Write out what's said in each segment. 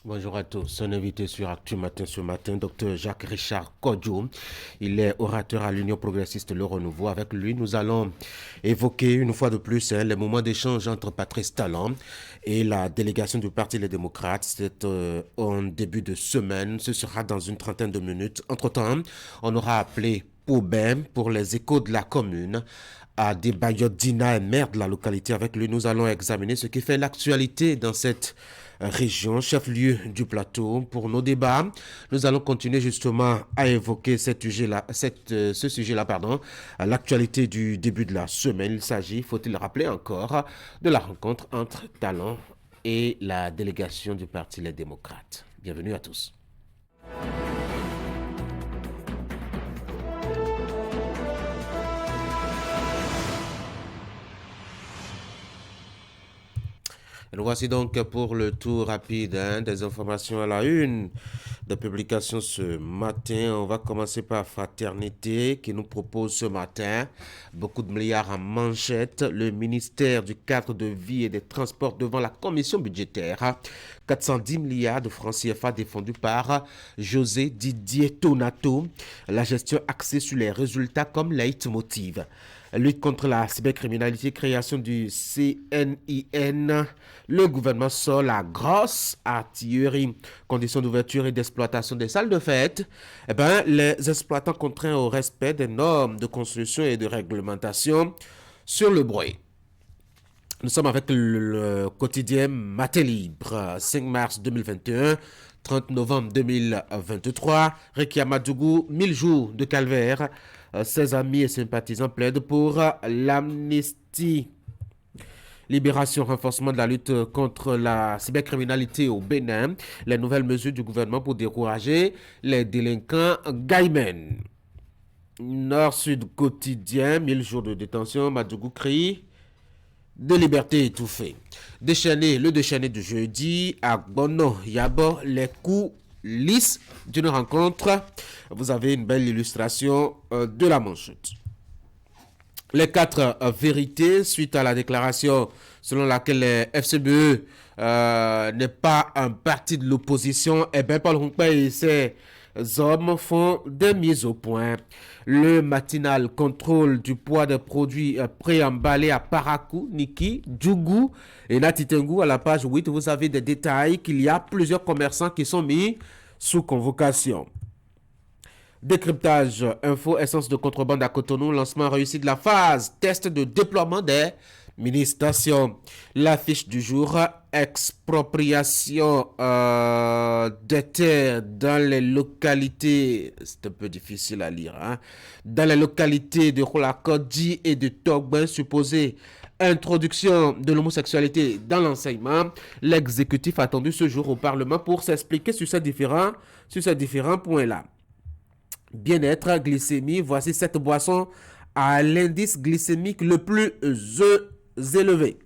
Bonjour à tous. Un invité sur Actu Matin ce matin, Dr Jacques Richard Kodjo. Il est orateur à l'Union progressiste Le Renouveau. Avec lui, nous allons évoquer une fois de plus les moments d'échange entre Patrice Talon et la délégation du Parti Les Démocrates. C'est en début de semaine. Ce sera dans une trentaine de minutes. Entre-temps, on aura appelé Aubin pour les échos de la commune à Debayot-Dina et maire de la localité. Avec lui, nous allons examiner ce qui fait l'actualité dans cette région, chef-lieu du plateau. Pour nos débats, nous allons continuer justement à évoquer ce sujet-là, l'actualité du début de la semaine. Il s'agit, faut-il rappeler encore, de la rencontre entre Talon et la délégation du Parti Les Démocrates. Bienvenue à tous. Et nous voici donc pour le tour rapide des informations à la une de publication ce matin. On va commencer par Fraternité qui nous propose ce matin beaucoup de milliards en manchette. Le ministère du cadre de vie et des transports devant la commission budgétaire. 410 milliards de francs CFA défendus par José Didier Tonato. La gestion axée sur les résultats comme leitmotiv. Lutte contre la cybercriminalité, création du CNIN. Le gouvernement sort la grosse artillerie. Conditions d'ouverture et d'exploitation des salles de fête. Les exploitants contraints au respect des normes de construction et de réglementation sur le bruit. Nous sommes avec le quotidien Matin Libre, 5 mars 2021, 30 novembre 2023. Rekia Madougou, 1000 jours de calvaire. Ses amis et sympathisants plaident pour l'amnistie. Libération, renforcement de la lutte contre la cybercriminalité au Bénin. Les nouvelles mesures du gouvernement pour décourager les délinquants Gaimen. Nord-Sud quotidien, 1000 jours de détention. Madougou crie de liberté étouffée. Le déchaîné du jeudi à Bono Yabo, les coups lisses d'une rencontre. Vous avez une belle illustration de la manchette. Les 4 vérités suite à la déclaration selon laquelle le FCBE n'est pas un parti de l'opposition. Paul Hunkpa et ses hommes font des mises au point. Le matinal contrôle du poids des produits préemballés à Parakou, Niki, Djougou et Natitengu. À la page 8, vous avez des détails qu'il y a plusieurs commerçants qui sont mis sous convocation. Décryptage, info, essence de contrebande à Cotonou, lancement réussi de la phase, test de déploiement des mini-stations. L'affiche du jour, expropriation des terres dans les localités, c'est un peu difficile à lire, dans les localités de Rolakodji et de Togben, supposée introduction de l'homosexualité dans l'enseignement. L'exécutif attendu ce jour au Parlement pour s'expliquer sur ces différents points-là. Bien-être, glycémie, voici cette boisson à l'indice glycémique le plus élevé.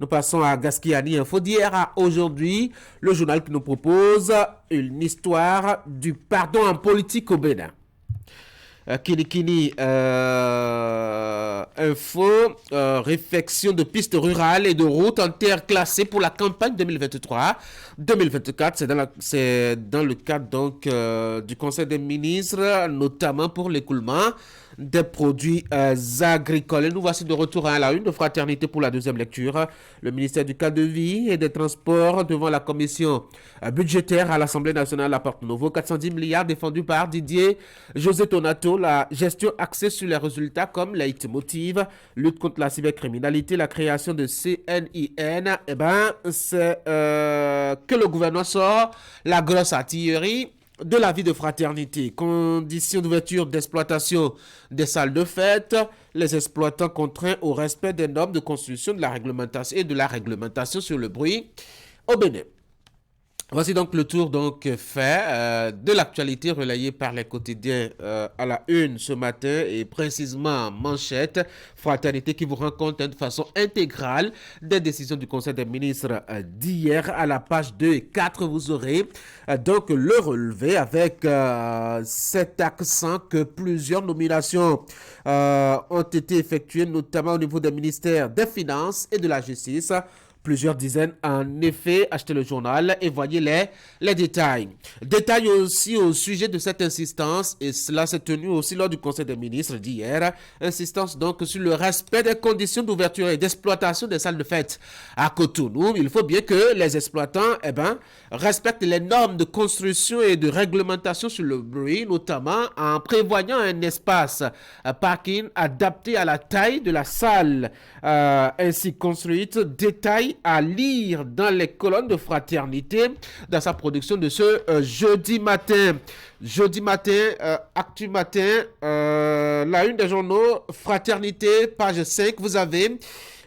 Nous passons à Gaskiani Info d'hier à aujourd'hui, le journal qui nous propose une histoire du pardon en politique au Bénin. Kinikini Info, réflexion de pistes rurales et de routes en terre classées pour la campagne 2023-2024. C'est dans le cadre donc du Conseil des ministres, notamment pour l'écoulement des produits agricoles. Et nous voici de retour à la une de Fraternité pour la deuxième lecture. Le ministère du cadre de vie et des transports devant la commission budgétaire à l'Assemblée nationale apporte nouveau 410 milliards défendus par Didier José Tonato. La gestion axée sur les résultats comme leitmotiv, lutte contre la cybercriminalité, la création de CNIN. C'est que le gouvernement sort la grosse artillerie de la vie de fraternité. Conditions d'ouverture d'exploitation des salles de fête, les exploitants contraints au respect des normes de construction de la réglementation et de la réglementation sur le bruit au Bénin. Voici donc le tour fait de l'actualité relayée par les quotidiens à la une ce matin et précisément manchette. Fraternité qui vous rend compte de façon intégrale des décisions du Conseil des ministres d'hier. À la page 2 et 4, vous aurez donc le relevé avec cet accent que plusieurs nominations ont été effectuées, notamment au niveau des ministères des Finances et de la Justice, Plusieurs dizaines, en effet, achetaient le journal et voyaient les détails. Détail aussi au sujet de cette insistance, et cela s'est tenu aussi lors du Conseil des ministres d'hier. Insistance donc sur le respect des conditions d'ouverture et d'exploitation des salles de fête. À Cotonou, il faut bien que les exploitants respectent les normes de construction et de réglementation sur le bruit, notamment en prévoyant un espace parking adapté à la taille de la salle ainsi construite. Détail à lire dans les colonnes de Fraternité dans sa production de ce jeudi matin. Jeudi matin, Actu Matin, la une des journaux, Fraternité, page 5, vous avez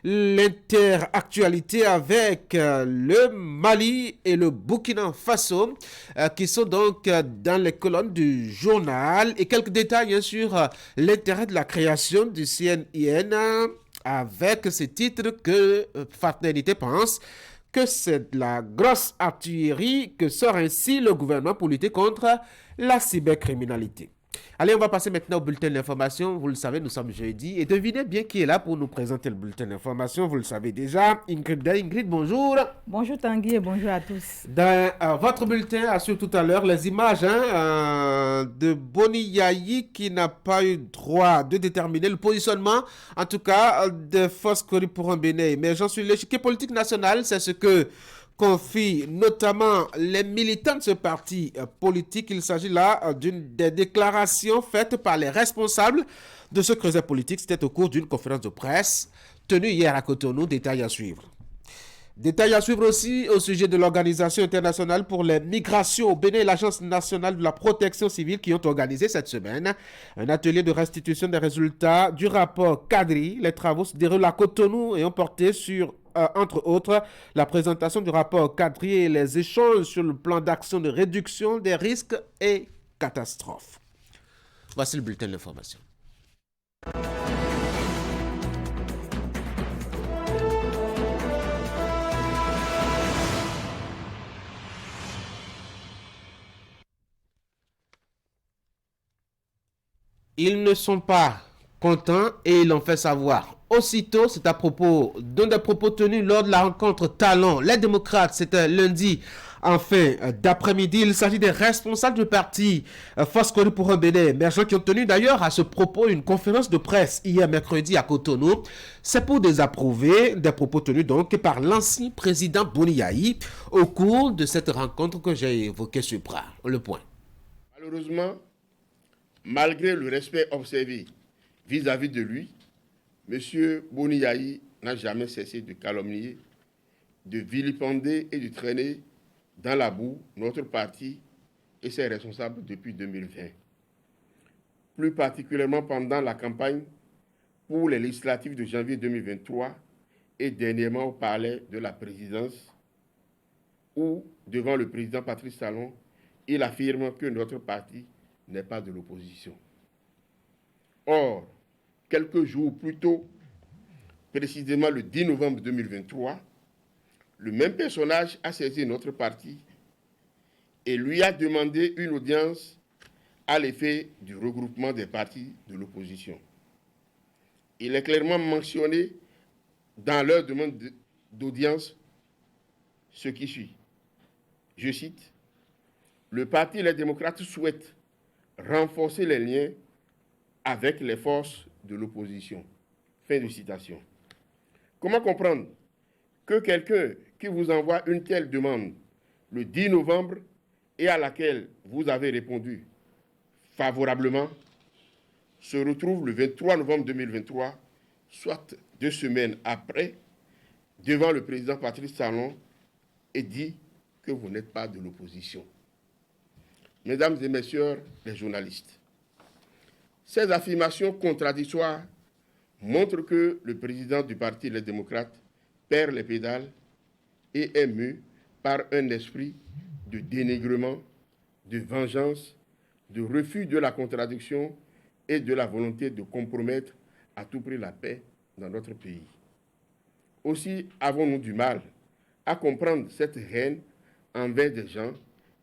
l'interactualité avec le Mali et le Burkina Faso qui sont donc dans les colonnes du journal et quelques détails sur l'intérêt de la création du CNIN avec ce titre que Fraternité pense que c'est de la grosse artillerie que sort ainsi le gouvernement pour lutter contre la cybercriminalité. Allez, on va passer maintenant au bulletin d'information. Vous le savez, nous sommes jeudi. Et devinez bien qui est là pour nous présenter le bulletin d'information. Vous le savez déjà. Ingrid, bonjour. Bonjour Tanguy et bonjour à tous. Dans votre bulletin a su tout à l'heure les images de Boni Yayi qui n'a pas eu droit de déterminer le positionnement, en tout cas, de forces Kori pour un Bénin. Mais j'en suis l'échiquier politique national, c'est ce que confie notamment les militants de ce parti politique. Il s'agit là d'une des déclarations faites par les responsables de ce creuset politique. C'était au cours d'une conférence de presse tenue hier à Cotonou. Détail à suivre. Détail à suivre aussi au sujet de l'Organisation internationale pour les migrations au Bénin et l'Agence nationale de la protection civile qui ont organisé cette semaine un atelier de restitution des résultats du rapport Kadri. Les travaux se déroulent à Cotonou et ont porté sur entre autres, la présentation du rapport Kadri et les échanges sur le plan d'action de réduction des risques et catastrophes. Voici le bulletin d'information. Ils ne sont pas contents et ils l'ont fait savoir. Aussitôt, c'est à propos d'un des propos tenus lors de la rencontre Talon. Les démocrates, c'était lundi en fin d'après-midi. Il s'agit des responsables du parti Force Kori pour un Bénin émergent qui ont tenu d'ailleurs à ce propos une conférence de presse hier mercredi à Cotonou. C'est pour désapprouver des propos tenus donc par l'ancien président Boni Yayi au cours de cette rencontre que j'ai évoquée sur le point. Malheureusement, malgré le respect observé vis-à-vis de lui, M. Boni Yayi n'a jamais cessé de calomnier, de vilipender et de traîner dans la boue notre parti et ses responsables depuis 2020. Plus particulièrement pendant la campagne pour les législatives de janvier 2023 et dernièrement au palais de la présidence où, devant le président Patrice Talon, il affirme que notre parti n'est pas de l'opposition. Or, quelques jours plus tôt, précisément le 10 novembre 2023, le même personnage a saisi notre parti et lui a demandé une audience à l'effet du regroupement des partis de l'opposition. Il est clairement mentionné dans leur demande d'audience ce qui suit. Je cite, « Le Parti Les Démocrates souhaite renforcer les liens avec les forces de l'opposition. » Fin de citation. Comment comprendre que quelqu'un qui vous envoie une telle demande le 10 novembre et à laquelle vous avez répondu favorablement se retrouve le 23 novembre 2023, soit 2 semaines après, devant le président Patrice Talon et dit que vous n'êtes pas de l'opposition. Mesdames et messieurs les journalistes, ces affirmations contradictoires montrent que le président du Parti Les Démocrates perd les pédales et est mu par un esprit de dénigrement, de vengeance, de refus de la contradiction et de la volonté de compromettre à tout prix la paix dans notre pays. Aussi avons-nous du mal à comprendre cette haine envers des gens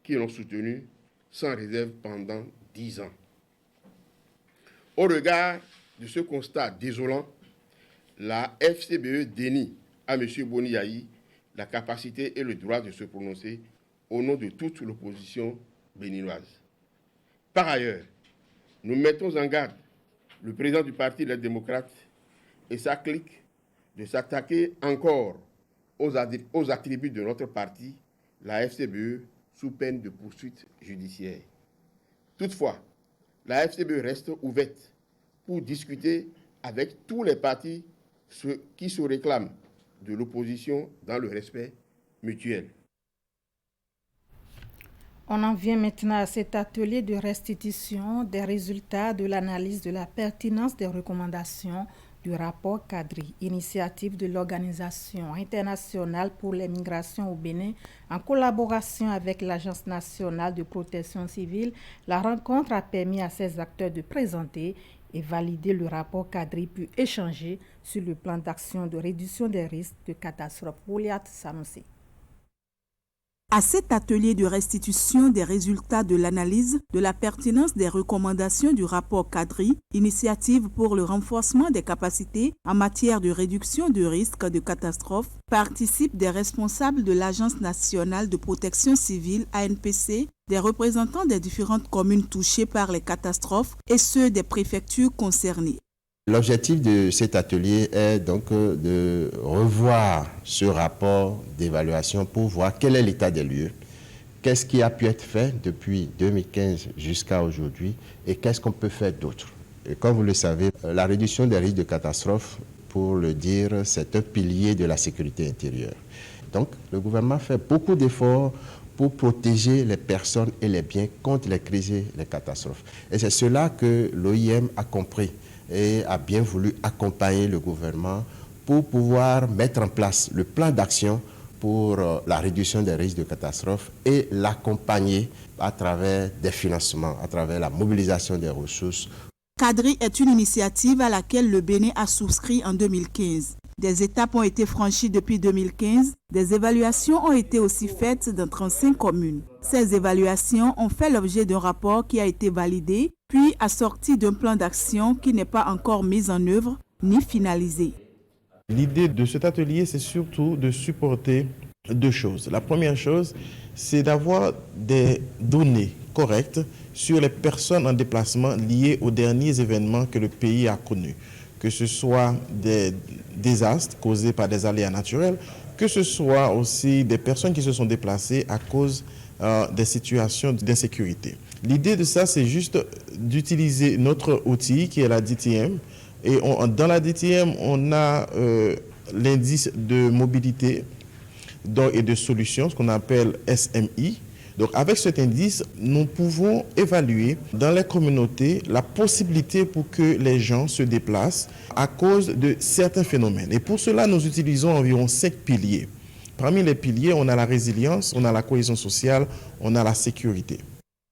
qui l'ont soutenu sans réserve pendant 10 ans. Au regard de ce constat désolant, la FCBE dénie à M. Boni Yayi la capacité et le droit de se prononcer au nom de toute l'opposition béninoise. Par ailleurs, nous mettons en garde le président du Parti Les Démocrates et sa clique de s'attaquer encore aux attributs de notre parti, la FCBE, sous peine de poursuite judiciaire. Toutefois, la FCBE reste ouverte pour discuter avec tous les partis qui se réclament de l'opposition dans le respect mutuel. On en vient maintenant à cet atelier de restitution des résultats de l'analyse de la pertinence des recommandations du rapport Kadri, initiative de l'Organisation internationale pour les migrations au Bénin, en collaboration avec l'Agence nationale de protection civile. La rencontre a permis à ces acteurs de présenter et valider le rapport Kadri puis échanger sur le plan d'action de réduction des risques de catastrophe. Goliath Sanoussi. À cet atelier de restitution des résultats de l'analyse de la pertinence des recommandations du rapport Kadri, initiative pour le renforcement des capacités en matière de réduction de risques de catastrophe, participent des responsables de l'Agence nationale de protection civile ANPC, des représentants des différentes communes touchées par les catastrophes et ceux des préfectures concernées. L'objectif de cet atelier est donc de revoir ce rapport d'évaluation pour voir quel est l'état des lieux, qu'est-ce qui a pu être fait depuis 2015 jusqu'à aujourd'hui et qu'est-ce qu'on peut faire d'autre. Et comme vous le savez, la réduction des risques de catastrophe, pour le dire, c'est un pilier de la sécurité intérieure. Donc, le gouvernement fait beaucoup d'efforts pour protéger les personnes et les biens contre les crises et les catastrophes. Et c'est cela que l'OIM a compris et a bien voulu accompagner le gouvernement pour pouvoir mettre en place le plan d'action pour la réduction des risques de catastrophe et l'accompagner à travers des financements, à travers la mobilisation des ressources. Kadri est une initiative à laquelle le Bénin a souscrit en 2015. Des étapes ont été franchies depuis 2015. Des évaluations ont été aussi faites dans 35 communes. Ces évaluations ont fait l'objet d'un rapport qui a été validé, puis assorti d'un plan d'action qui n'est pas encore mis en œuvre ni finalisé. L'idée de cet atelier, c'est surtout de supporter deux choses. La première chose, c'est d'avoir des données correctes sur les personnes en déplacement liées aux derniers événements que le pays a connus, que ce soit des désastres causés par des aléas naturels, que ce soit aussi des personnes qui se sont déplacées à cause des situations d'insécurité. L'idée de ça, c'est juste d'utiliser notre outil qui est la DTM. Et dans la DTM, on a l'indice de mobilité et de solutions, ce qu'on appelle SMI. Donc avec cet indice, nous pouvons évaluer dans les communautés la possibilité pour que les gens se déplacent à cause de certains phénomènes. Et pour cela, nous utilisons environ 5 piliers. Parmi les piliers, on a la résilience, on a la cohésion sociale, on a la sécurité.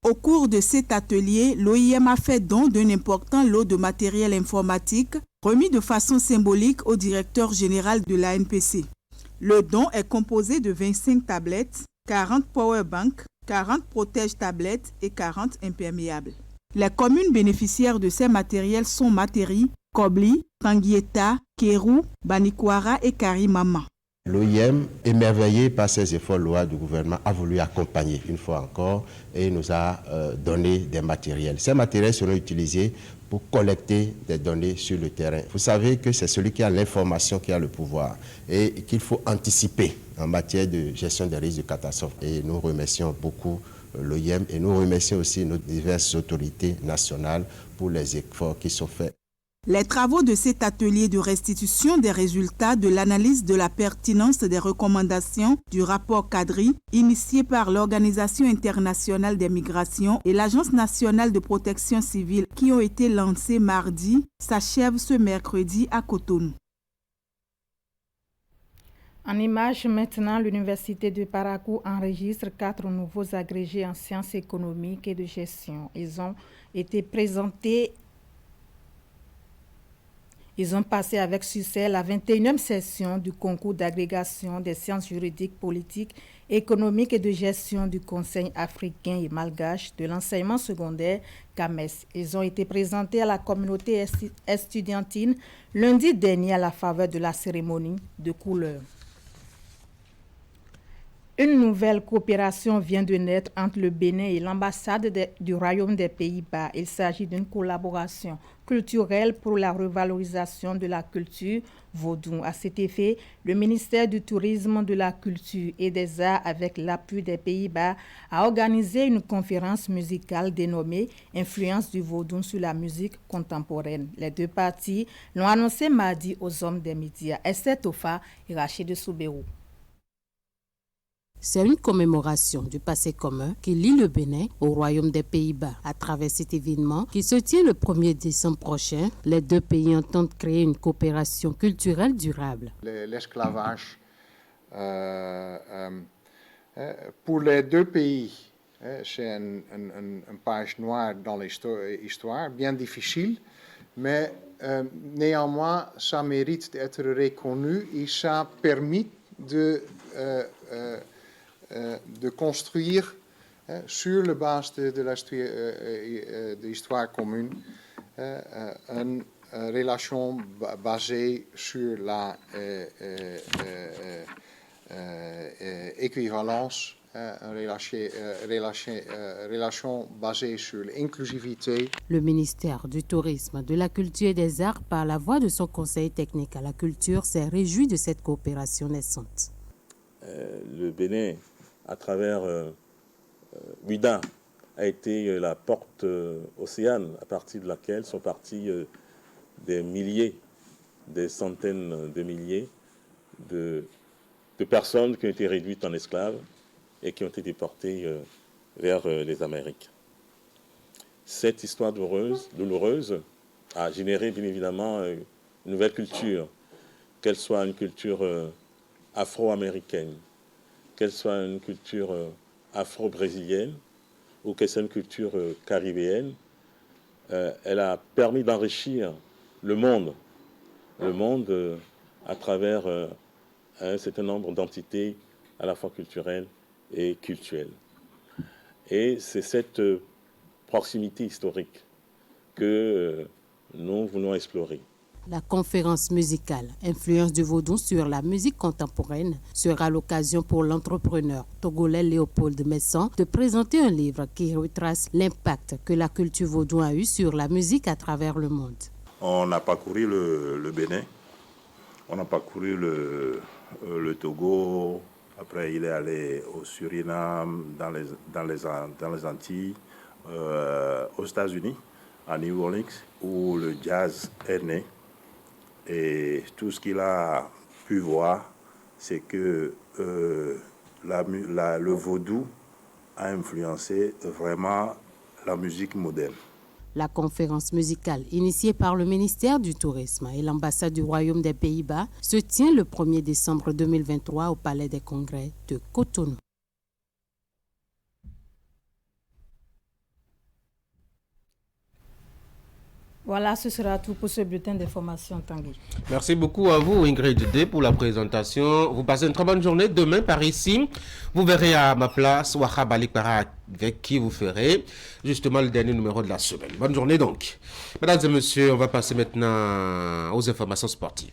Au cours de cet atelier, l'OIM a fait don d'un important lot de matériel informatique remis de façon symbolique au directeur général de l'ANPC. Le don est composé de 25 tablettes, 40 powerbanks, 40 protège-tablettes et 40 imperméables. Les communes bénéficiaires de ces matériels sont Materi, Kobli, Tanguieta, Kérou, Banikwara et Karimama. L'OIM, émerveillé par ces efforts louables du gouvernement, a voulu accompagner une fois encore et nous a donné des matériels. Ces matériels seront utilisés pour collecter des données sur le terrain. Vous savez que c'est celui qui a l'information qui a le pouvoir et qu'il faut anticiper en matière de gestion des risques de catastrophe. Et nous remercions beaucoup l'OIM et nous remercions aussi nos diverses autorités nationales pour les efforts qui sont faits. Les travaux de cet atelier de restitution des résultats de l'analyse de la pertinence des recommandations du rapport Kadri, initié par l'Organisation internationale des migrations et l'Agence nationale de protection civile qui ont été lancés mardi, s'achèvent ce mercredi à Cotonou. En images maintenant, l'Université de Parakou enregistre 4 nouveaux agrégés en sciences économiques et de gestion. Ils ont été présentés. Ils ont passé avec succès la 21e session du concours d'agrégation des sciences juridiques, politiques, économiques et de gestion du Conseil africain et malgache de l'enseignement secondaire CAMES. Ils ont été présentés à la communauté estudiantine lundi dernier à la faveur de la cérémonie de couleur. Une nouvelle coopération vient de naître entre le Bénin et l'ambassade du Royaume des Pays-Bas. Il s'agit d'une collaboration culturelle pour la revalorisation de la culture vaudou. À cet effet, le ministère du Tourisme, de la Culture et des Arts, avec l'appui des Pays-Bas, a organisé une conférence musicale dénommée « Influence du vaudou sur la musique contemporaine ». Les deux parties l'ont annoncé mardi aux hommes des médias. Esther Tofa et Rachid Soubérou. C'est une commémoration du passé commun qui lie le Bénin au Royaume des Pays-Bas. À travers cet événement qui se tient le 1er décembre prochain, les deux pays entendent créer une coopération culturelle durable. L'esclavage, pour les deux pays, c'est une page noire dans l'histoire, bien difficile, mais néanmoins, ça mérite d'être reconnu et ça a permis de construire sur la base de l'histoire commune une relation basée sur la équivalence, une relation basée sur l'inclusivité. Le ministère du Tourisme, de la Culture et des Arts, par la voix de son conseil technique à la culture, s'est réjoui de cette coopération naissante. Le Bénin, à travers UIDA, a été la porte océane à partir de laquelle sont partis des milliers, des centaines de milliers de personnes qui ont été réduites en esclaves et qui ont été déportées vers les Amériques. Cette histoire douloureuse a généré bien évidemment une nouvelle culture, qu'elle soit une culture afro-américaine, qu'elle soit une culture afro-brésilienne ou qu'elle soit une culture caribéenne. Elle a permis d'enrichir le monde à travers un certain nombre d'entités à la fois culturelles et cultuelles. Et c'est cette proximité historique que nous voulons explorer. La conférence musicale « Influence du vaudou sur la musique contemporaine » sera l'occasion pour l'entrepreneur togolais Léopold Messan de présenter un livre qui retrace l'impact que la culture vaudou a eu sur la musique à travers le monde. On a parcouru le Bénin, on a parcouru le Togo, après il est allé au Suriname, dans les Antilles, aux États-Unis, à New Orleans, où le jazz est né. Et tout ce qu'il a pu voir, c'est que le vaudou a influencé vraiment la musique moderne. La conférence musicale, initiée par le ministère du Tourisme et l'ambassade du Royaume des Pays-Bas, se tient le 1er décembre 2023 au Palais des Congrès de Cotonou. Voilà, ce sera tout pour ce bulletin d'information, Tanguy. Merci beaucoup à vous, Ingrid D, pour la présentation. Vous passez une très bonne journée. Demain, par ici, vous verrez à ma place Wahab Alikpara, avec qui vous ferez justement le dernier numéro de la semaine. Bonne journée donc. Mesdames et messieurs, on va passer maintenant aux informations sportives.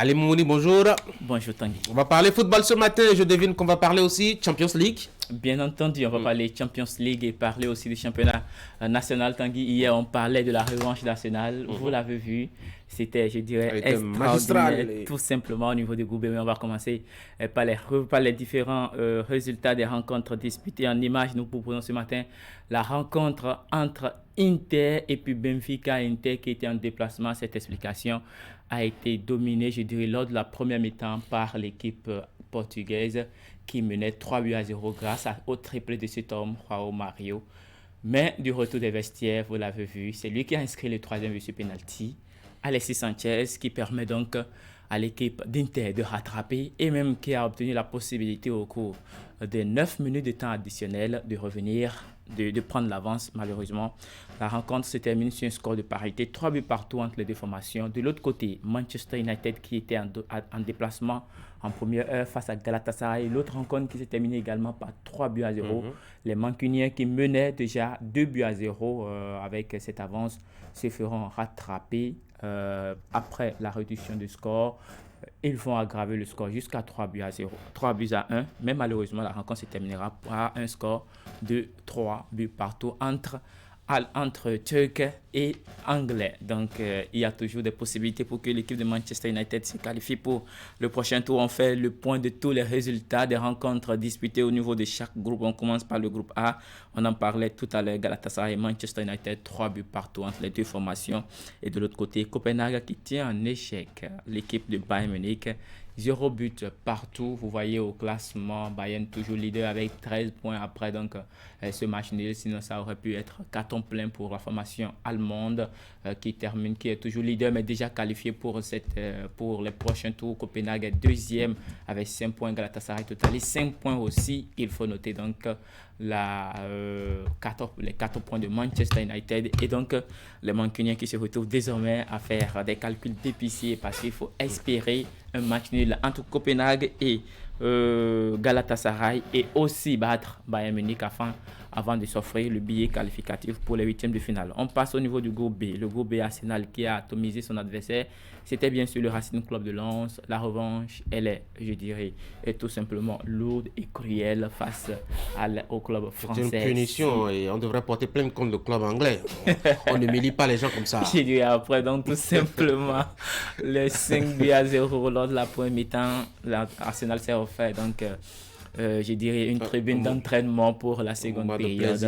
Allez Mouni, bonjour. Bonjour Tanguy. On va parler football ce matin. Je devine qu'on va parler aussi Champions League. Bien entendu, on va parler Champions League et parler aussi du championnat national. Tanguy, hier on parlait de la revanche nationale. Vous l'avez vu, c'était, je dirais, extraordinaire, tout simplement au niveau du groupe. Mais on va commencer par les différents résultats des rencontres disputées en images. Nous proposons ce matin la rencontre entre Inter et puis Benfica. Inter qui était en déplacement. Cette explication a été dominée, je dirais, lors de la première mi-temps par l'équipe portugaise qui menait 3-0 grâce au triplé de cet homme, João Mario. Mais du retour des vestiaires, vous l'avez vu, c'est lui qui a inscrit le troisième but sur penalty, Alexis Sanchez, qui permet donc à l'équipe d'Inter de rattraper et même qui a obtenu la possibilité au cours des 9 minutes de temps additionnel de revenir, de prendre l'avance. Malheureusement, la rencontre se termine sur un score de parité, 3 buts partout entre les deux formations. De l'autre côté, Manchester United qui était en déplacement en première heure face à Galatasaray. L'autre rencontre qui s'est terminée également par 3 buts à 0. Les Mancuniens qui menaient déjà 2 buts à 0 avec cette avance se feront rattraper après la réduction du score. Ils vont aggraver le score jusqu'à 3 buts à 0, 3 buts à 1. Mais malheureusement, la rencontre se terminera par un score de 3 buts partout entre Turcs et Anglais. Donc, il y a toujours des possibilités pour que l'équipe de Manchester United se qualifie pour le prochain tour. On fait le point de tous les résultats des rencontres disputées au niveau de chaque groupe. On commence par le groupe A. On en parlait tout à l'heure. Galatasaray et Manchester United, 3 buts partout entre les deux formations. Et de l'autre côté, Copenhague qui tient en échec l'équipe de Bayern Munich. 0 but partout. Vous voyez au classement, Bayern toujours leader avec 13 points après donc ce match nul. Sinon, ça aurait pu être carton plein pour la formation allemande qui est toujours leader mais déjà qualifié pour les prochains tours. Copenhague est deuxième avec 5 points. Galatasaray totalise 5 points aussi. Il faut noter donc les 4 points de Manchester United et donc les Mancuniens qui se retrouvent désormais à faire des calculs d'épicier parce qu'il faut espérer un match nul entre Copenhague et Galatasaray et aussi battre Bayern Munich avant de s'offrir le billet qualificatif pour les huitièmes de finale. On passe au niveau du groupe B. Le groupe B, Arsenal qui a atomisé son adversaire, c'était bien sûr le Racing Club de Lens. La revanche, elle est, je dirais, tout simplement lourde et cruelle face au club français. C'est une punition et on devrait porter plainte contre le club anglais. On n'humilie pas les gens comme ça. Je dirais après, donc tout simplement, les 5 buts à 0 lors de la première mi-temps, Arsenal s'est offert donc je dirais une tribune d'entraînement pour la seconde période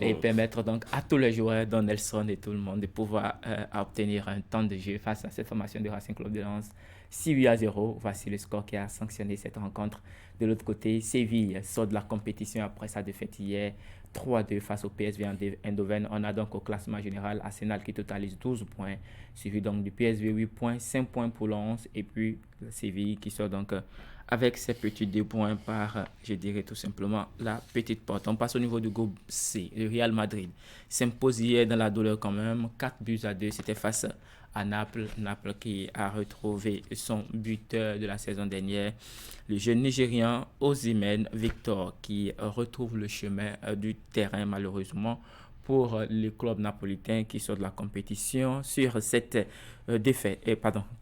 et permettre donc à tous les joueurs, dont Nelson et tout le monde, de pouvoir obtenir un temps de jeu face à cette formation de Racing Club de Lens. 6 buts à 0, voici le score qui a sanctionné cette rencontre. De l'autre côté, Séville sort de la compétition après sa défaite hier, 3-2 face au PSV Eindhoven. On a donc au classement général Arsenal qui totalise 12 points, suivi donc du PSV 8 points, 5 points pour Lens et puis Séville qui sort donc avec ses petits 2 points par, je dirais tout simplement, la petite porte. On passe au niveau du groupe C. Le Real Madrid s'impose hier dans la douleur quand même, 4 buts à 2. C'était face à Naples. Naples qui a retrouvé son buteur de la saison dernière. Le jeune Nigérian Osimhen Victor qui retrouve le chemin du terrain malheureusement pour le club napolitain qui sort de la compétition sur cette défaite,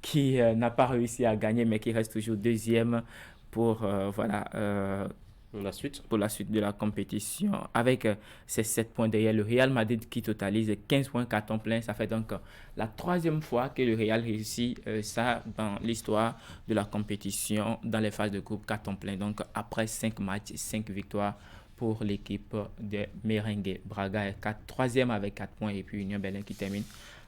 qui n'a pas réussi à gagner mais qui reste toujours deuxième pour la suite de la compétition avec ses 7 points derrière le Real Madrid qui totalise 15 points carton plein. Ça fait donc la 3e fois que le Real réussit ça dans l'histoire de la compétition dans les phases de groupe carton plein. Donc après 5 matchs, 5 victoires pour l'équipe de Merengue. Braga est 3e avec 4 points et puis Union Berlin qui termine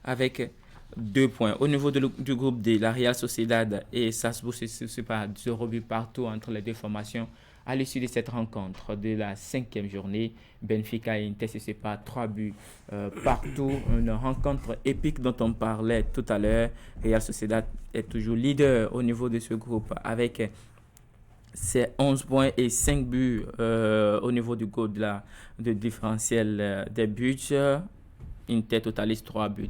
avec 2 points. Au niveau du groupe D, la Real Sociedad et Salzbourg se pas 0 but partout entre les deux formations. À l'issue de cette rencontre de la 5e journée, Benfica et Inter se séparent 3 buts partout. Une rencontre épique dont on parlait tout à l'heure. Real Sociedad est toujours leader au niveau de ce groupe avec c'est 11 points et 5 buts au niveau du goal de différentiel des buts. Inter totalise 3 buts.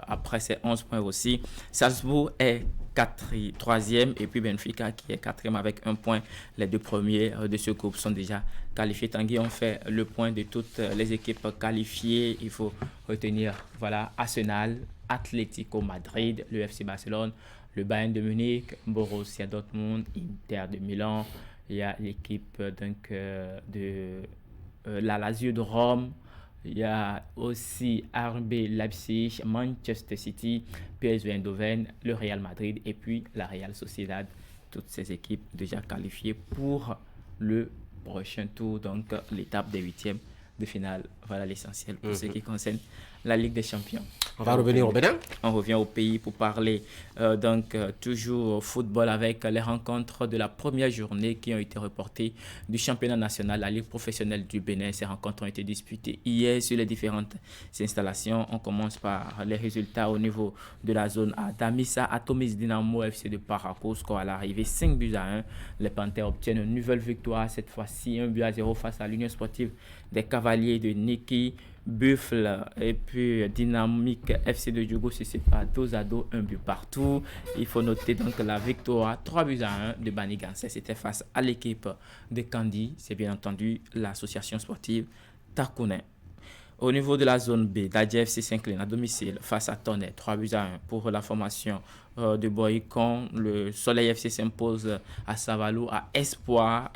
Après ces 11 points aussi. Salzbourg est 3e et puis Benfica qui est 4e avec 1 point. Les 2 premiers de ce groupe sont déjà qualifiés. Tanguy, on fait le point de toutes les équipes qualifiées. Il faut retenir Arsenal, Atlético Madrid, le FC Barcelone, le Bayern de Munich, Borussia Dortmund, Inter de Milan. Il y a l'équipe de la Lazio de Rome. Il y a aussi RB Leipzig, Manchester City, PSV Eindhoven, le Real Madrid et puis la Real Sociedad. Toutes ces équipes déjà qualifiées pour le prochain tour, donc l'étape des 8e de finale. Voilà l'essentiel pour ce qui concerne la Ligue des Champions. On va revenir au Bénin. On revient au pays pour parler toujours football avec les rencontres de la première journée qui ont été reportées du championnat national, la Ligue professionnelle du Bénin. Ces rencontres ont été disputées hier sur les différentes installations. On commence par les résultats au niveau de la zone A. Damissa, Atomis Dynamo FC de Parakou, score à l'arrivée 5-1. Les Panthères obtiennent une nouvelle victoire, cette fois-ci 1-0 face à l'Union sportive des Cavaliers de Niki. Buffle et puis Dynamique FC de Diogo se séparent 2-2, 1 but partout. Il faut noter donc la victoire 3-1 de Banigansé. C'était face à l'équipe de Kandi. C'est bien entendu l'association sportive Takounen. Au niveau de la zone B, Dadje FC s'incline à domicile face à Tonnet, 3-1 pour la formation de Boycon. Le Soleil FC s'impose à Savalou, à Espoir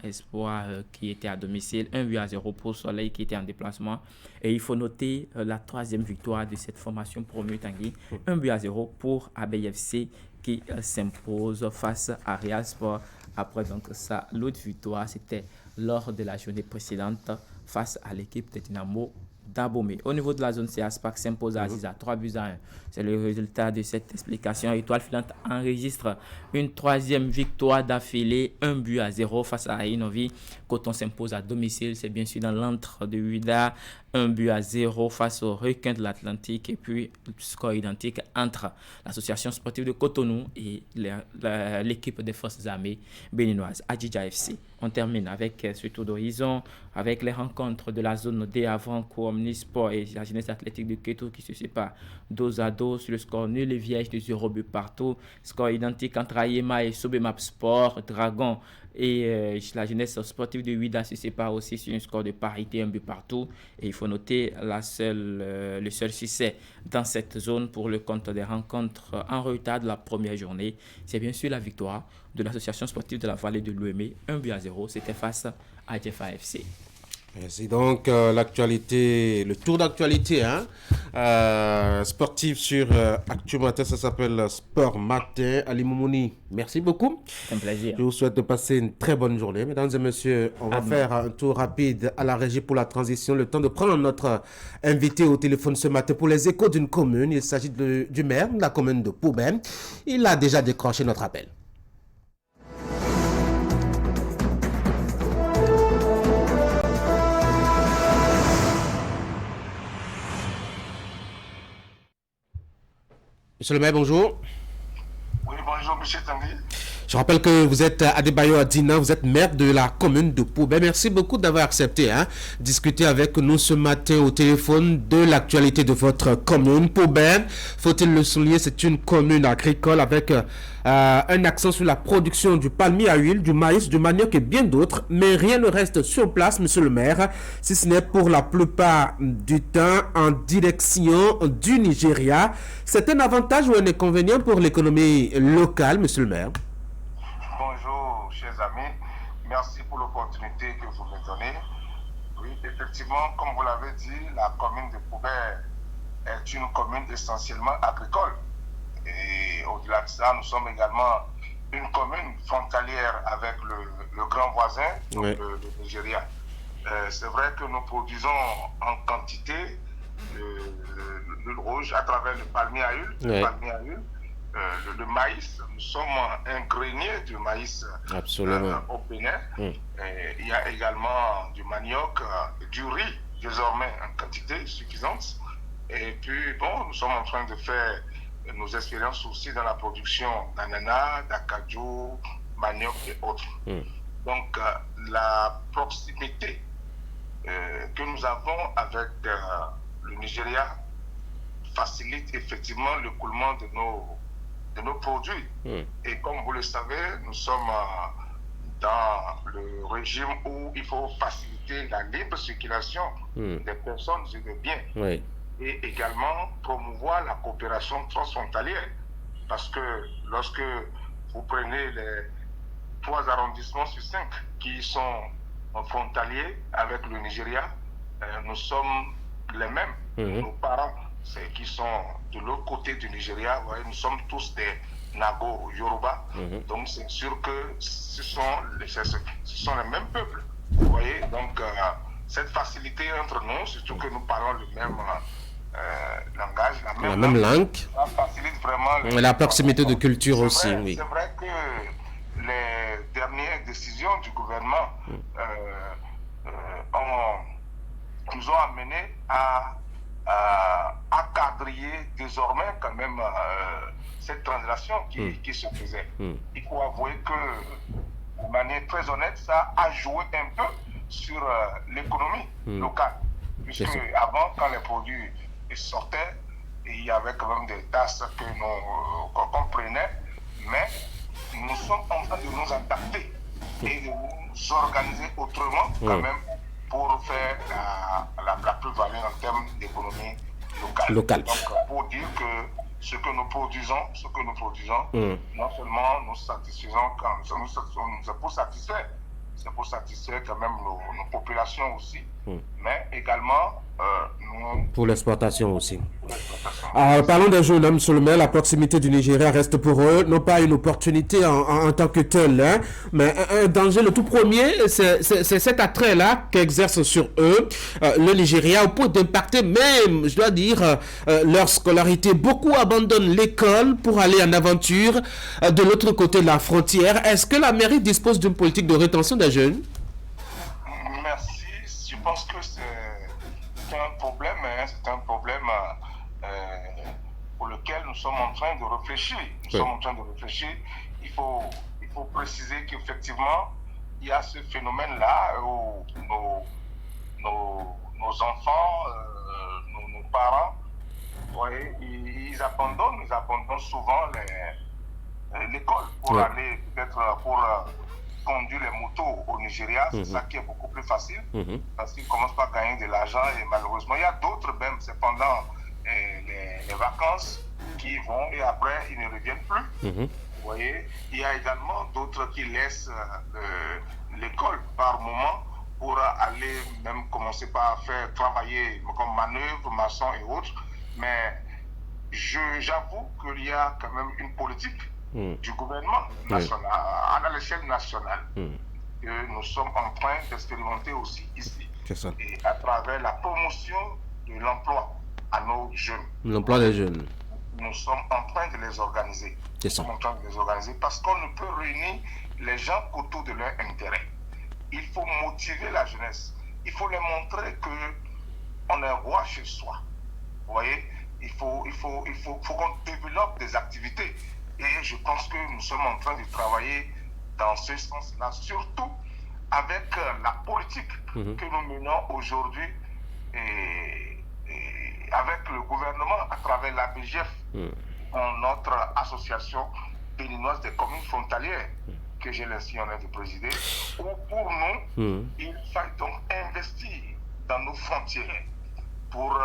qui était à domicile, 1-0 pour Soleil qui était en déplacement. Et il faut noter la troisième victoire de cette formation promue Tanguy, 1-0 pour Abeille FC qui s'impose face à Real Sport. Après donc ça, l'autre victoire, c'était lors de la journée précédente face à l'équipe de Dynamo d'Abomey. Au niveau de la zone C, Aspac s'impose à Aziza 3-1. C'est le résultat de cette explication. Étoile Filante enregistre une troisième victoire d'affilée, 1-0 face à Ainovi. Coton s'impose à domicile, c'est bien sûr dans l'antre de Huida, 1-0 face aux Requins de l'Atlantique. Et puis score identique entre l'association sportive de Cotonou et l'équipe des forces armées béninoises, Adjidja FC. On termine avec ce tour d'horizon, avec les rencontres de la zone D avant Omnisport et la jeunesse athlétique de Keto qui se séparent 2-2 sur le score nul et vierge de 0 but partout. Score identique entre Ayema et Sobemap Sport, Dragon et la jeunesse sportive de Huida se sépare aussi sur un score de parité, 1 but partout. Et il faut noter le seul succès dans cette zone pour le compte des rencontres en retard de la première journée. C'est bien sûr la victoire de l'association sportive de la vallée de l'Ouémé, 1-0. C'était face à Jefa FC. C'est donc l'actualité, le tour d'actualité sportif sur Actu Matin, ça s'appelle Sport Matin. Ali Moumouni, merci beaucoup. C'est un plaisir. Je vous souhaite de passer une très bonne journée. Mesdames et messieurs, on va faire un tour rapide à la régie pour la transition. Le temps de prendre notre invité au téléphone ce matin pour les échos d'une commune. Il s'agit du maire de la commune de Poubem. Il a déjà décroché notre appel. Monsieur le maire, bonjour. Oui, bonjour, monsieur Tanguy. Je rappelle que vous êtes Adebayo Adina, vous êtes maire de la commune de Poubem. Merci beaucoup d'avoir accepté de discuter avec nous ce matin au téléphone de l'actualité de votre commune. Poubem, faut-il le souligner, c'est une commune agricole avec un accent sur la production du palmier à huile, du maïs, du manioc et bien d'autres. Mais rien ne reste sur place, monsieur le maire, si ce n'est pour la plupart du temps en direction du Nigeria. C'est un avantage ou un inconvénient pour l'économie locale, monsieur le maire? Bonjour, chers amis. Merci pour l'opportunité que vous me donnez. Oui, effectivement, comme vous l'avez dit, la commune de Poubem est une commune essentiellement agricole. Et au-delà de ça, nous sommes également une commune frontalière avec le grand voisin, donc le Nigeria. C'est vrai que nous produisons en quantité le rouge à travers le palmier à huile, le maïs. Nous sommes un grenier du maïs au Bénin. Il y a également du manioc, du riz désormais en quantité suffisante. Et puis, bon, nous sommes en train de faire nos expériences aussi dans la production d'ananas, d'acajou, manioc et autres. Donc, la proximité que nous avons avec le Nigeria facilite effectivement le coulement de nos produits. Et comme vous le savez, nous sommes dans le régime où il faut faciliter la libre circulation des personnes et des biens. Et également promouvoir la coopération transfrontalière. Parce que lorsque vous prenez les 3 arrondissements sur 5 qui sont frontaliers avec le Nigeria, nous sommes les mêmes. Nos parents, qui sont de l'autre côté du Nigeria, vous voyez, nous sommes tous des Nago Yoruba. Donc c'est sûr que ce sont les mêmes peuples. Vous voyez, donc cette facilité entre nous, surtout que nous parlons langage, la même langue. Ça facilite vraiment la proximité de culture aussi, oui. C'est vrai que les dernières décisions du gouvernement nous ont amené à quadriller désormais quand même cette transaction qui se faisait. Il faut avouer que, de manière très honnête, ça a joué un peu sur l'économie locale. Puisque avant, quand les produits sortaient, il y avait quand même des tasses qu'on prenait, mais nous sommes en train de nous adapter et de nous organiser autrement quand même pour faire la plus-value en termes d'économie locale. Donc, pour dire que ce que nous produisons, non seulement nous satisfaisons, c'est pour satisfaire quand même nos populations aussi, mais également pour l'exportation aussi. Alors, parlons des jeunes hommes sur le mer. La proximité du Nigeria reste pour eux non pas une opportunité en tant que telle, hein, mais un danger. Le tout premier, c'est cet attrait-là qu'exerce sur eux le Nigeria au point d'impacter même, je dois dire, leur scolarité. Beaucoup abandonnent l'école pour aller en aventure de l'autre côté de la frontière. Est-ce que la mairie dispose d'une politique de rétention des jeunes? Merci. Je pense que c'est un problème, hein, pour lequel nous sommes en train de réfléchir. Il faut préciser qu'effectivement, il y a ce phénomène-là où nos enfants, nos parents, ils abandonnent souvent l'école pour aller peut-être pour conduire les motos au Nigeria. C'est ça qui est beaucoup plus facile parce qu'ils commencent par gagner de l'argent et malheureusement, il y a d'autres même, c'est pendant les vacances qui vont et après ils ne reviennent plus. Vous voyez, il y a également d'autres qui laissent l'école par moment pour aller même commencer par faire travailler comme manœuvre, maçon et autres. Mais j'avoue qu'il y a quand même une politique du gouvernement national, à l'échelle nationale, que nous sommes en train d'expérimenter aussi ici. Et à travers la promotion de l'emploi à nos jeunes. L'emploi des jeunes. Nous sommes en train de les organiser. Parce qu'on ne peut réunir les gens qu'autour de leur intérêt. Il faut motiver la jeunesse. Il faut leur montrer qu'on est roi chez soi. Vous voyez, il faut qu'on développe des activités. Et je pense que nous sommes en train de travailler dans ce sens-là, surtout avec la politique que nous menons aujourd'hui et avec le gouvernement à travers la BGF, notre association béninoise des communes frontalières, que j'ai l'insigne de présider, où pour nous, il faut donc investir dans nos frontières pour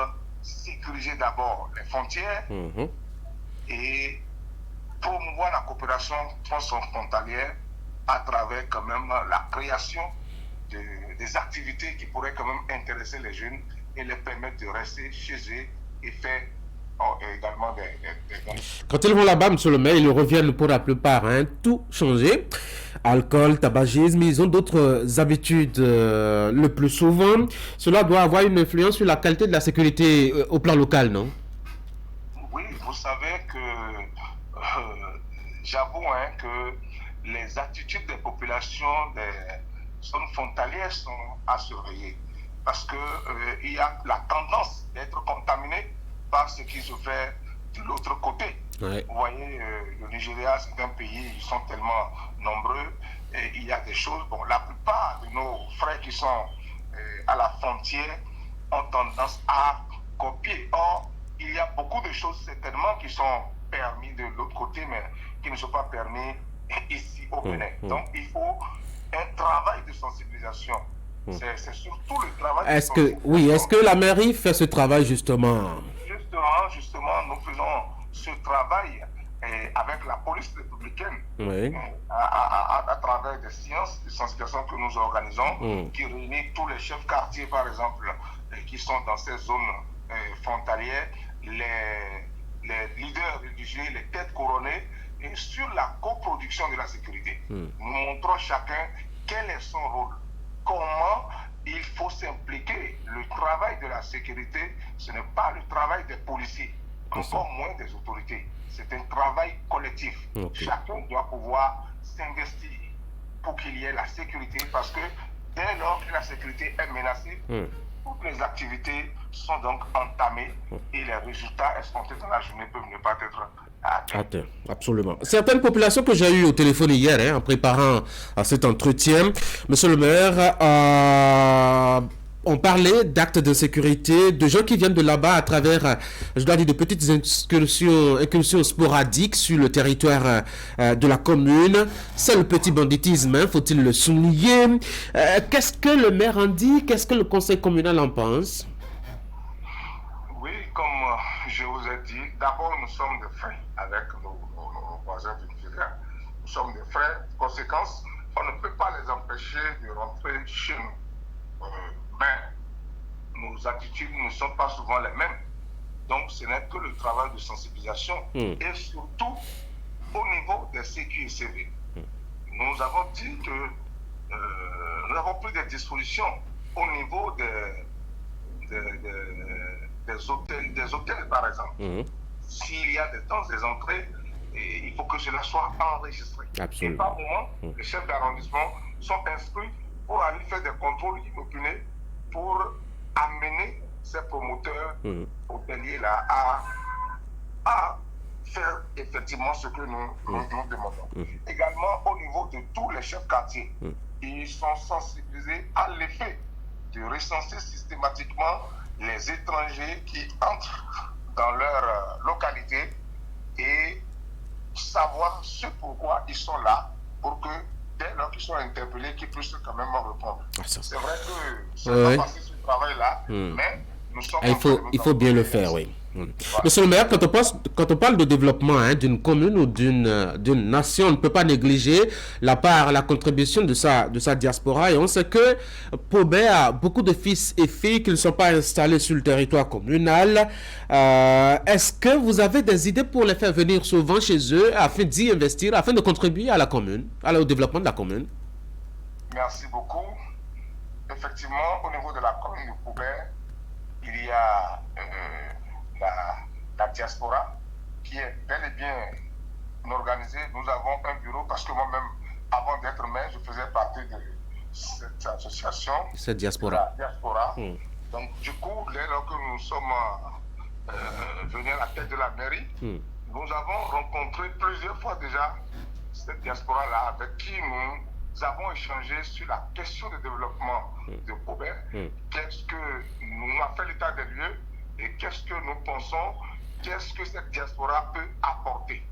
sécuriser d'abord les frontières et promouvoir la coopération transfrontalière à travers quand même la création des activités qui pourraient quand même intéresser les jeunes et les permettre de rester chez eux et faire également des... Quand ils vont là-bas, monsieur le maire, ils reviennent pour la plupart, tout changer. Alcool, tabagisme, ils ont d'autres habitudes le plus souvent. Cela doit avoir une influence sur la qualité de la sécurité au plan local, non? Oui, vous savez que j'avoue que les attitudes des populations des zones frontalières sont à surveiller parce qu'il y a la tendance d'être contaminé par ce qui se fait de l'autre côté. Vous voyez, le Nigeria, c'est un pays, ils sont tellement nombreux et il y a des choses. Bon, la plupart de nos frères qui sont à la frontière ont tendance à copier. Or, il y a beaucoup de choses certainement qui sont permis de l'autre côté, mais qui ne sont pas permis ici au Bénin. Donc, il faut un travail de sensibilisation. C'est surtout le travail de sensibilisation. Est-ce que la mairie fait ce travail justement? Justement, nous faisons ce travail avec la police républicaine à travers des séances de sensibilisation que nous organisons, qui réunissent tous les chefs quartiers, par exemple, qui sont dans ces zones frontalières, les leaders religieux, les têtes couronnées, et sur la coproduction de la sécurité. Nous montrons chacun quel est son rôle, comment il faut s'impliquer, le travail de la la sécurité, ce n'est pas le travail des policiers, encore moins des autorités. C'est un travail collectif. Chacun doit pouvoir s'investir pour qu'il y ait la sécurité, parce que dès lors que la sécurité est menacée, toutes les activités sont donc entamées et les résultats escomptés dans la journée peuvent ne pas être atteints. Absolument. Certaines populations que j'ai eues au téléphone hier, en préparant à cet entretien, monsieur le maire, on parlait d'actes de sécurité, de gens qui viennent de là-bas à travers, je dois dire, de petites incursions sporadiques sur le territoire de la commune. C'est le petit banditisme, faut-il le souligner. Qu'est-ce que le maire en dit? Qu'est-ce que le conseil communal en pense? Oui, comme je vous ai dit, d'abord nous sommes des frères avec nos voisins du Nigeria. Nous sommes des frères. Conséquence, on ne peut pas les empêcher de rentrer chez nous. Mais nos attitudes ne sont pas souvent les mêmes. Donc ce n'est que le travail de sensibilisation et surtout au niveau des CQCV. Nous avons dit que nous avons pris des dispositions au niveau des hôtels par exemple. S'il y a des entrées, il faut que cela soit enregistré. Absolument. Et par moment, les chefs d'arrondissement sont instruits pour aller faire des contrôles inopinés pour amener ces promoteurs hôteliers-là à faire effectivement ce que nous demandons. Également, au niveau de tous les chefs quartiers, ils sont sensibilisés à l'effet de recenser systématiquement les étrangers qui entrent dans leur localité et savoir ce pourquoi ils sont là, pour que dès lors qu'ils sont interpellés, qu'ils puissent quand même répondre. C'est vrai que c'est pas passé ce travail-là, mais nous sommes... Il faut bien le faire, oui. Voilà. Monsieur le maire, quand on parle de développement d'une commune ou d'une nation, on ne peut pas négliger la contribution de sa diaspora. Et on sait que Pobet a beaucoup de fils et filles qui ne sont pas installés sur le territoire communal. Est-ce que vous avez des idées pour les faire venir souvent chez eux afin d'y investir, afin de contribuer à la commune, au développement de la commune? Merci beaucoup. Effectivement, au niveau de la commune de Pobet, il y a la diaspora qui est bel et bien organisée. Nous avons un bureau parce que moi-même, avant d'être maire, je faisais partie de cette association. Cette diaspora. La diaspora. Donc, du coup, dès lors que nous sommes venus à la tête de la mairie, nous avons rencontré plusieurs fois déjà cette diaspora-là avec qui nous avons échangé sur la question du développement de Pobet. Qu'est-ce que nous a fait l'état des lieux et qu'est-ce que nous pensons, qu'est-ce que cette diaspora peut apporter.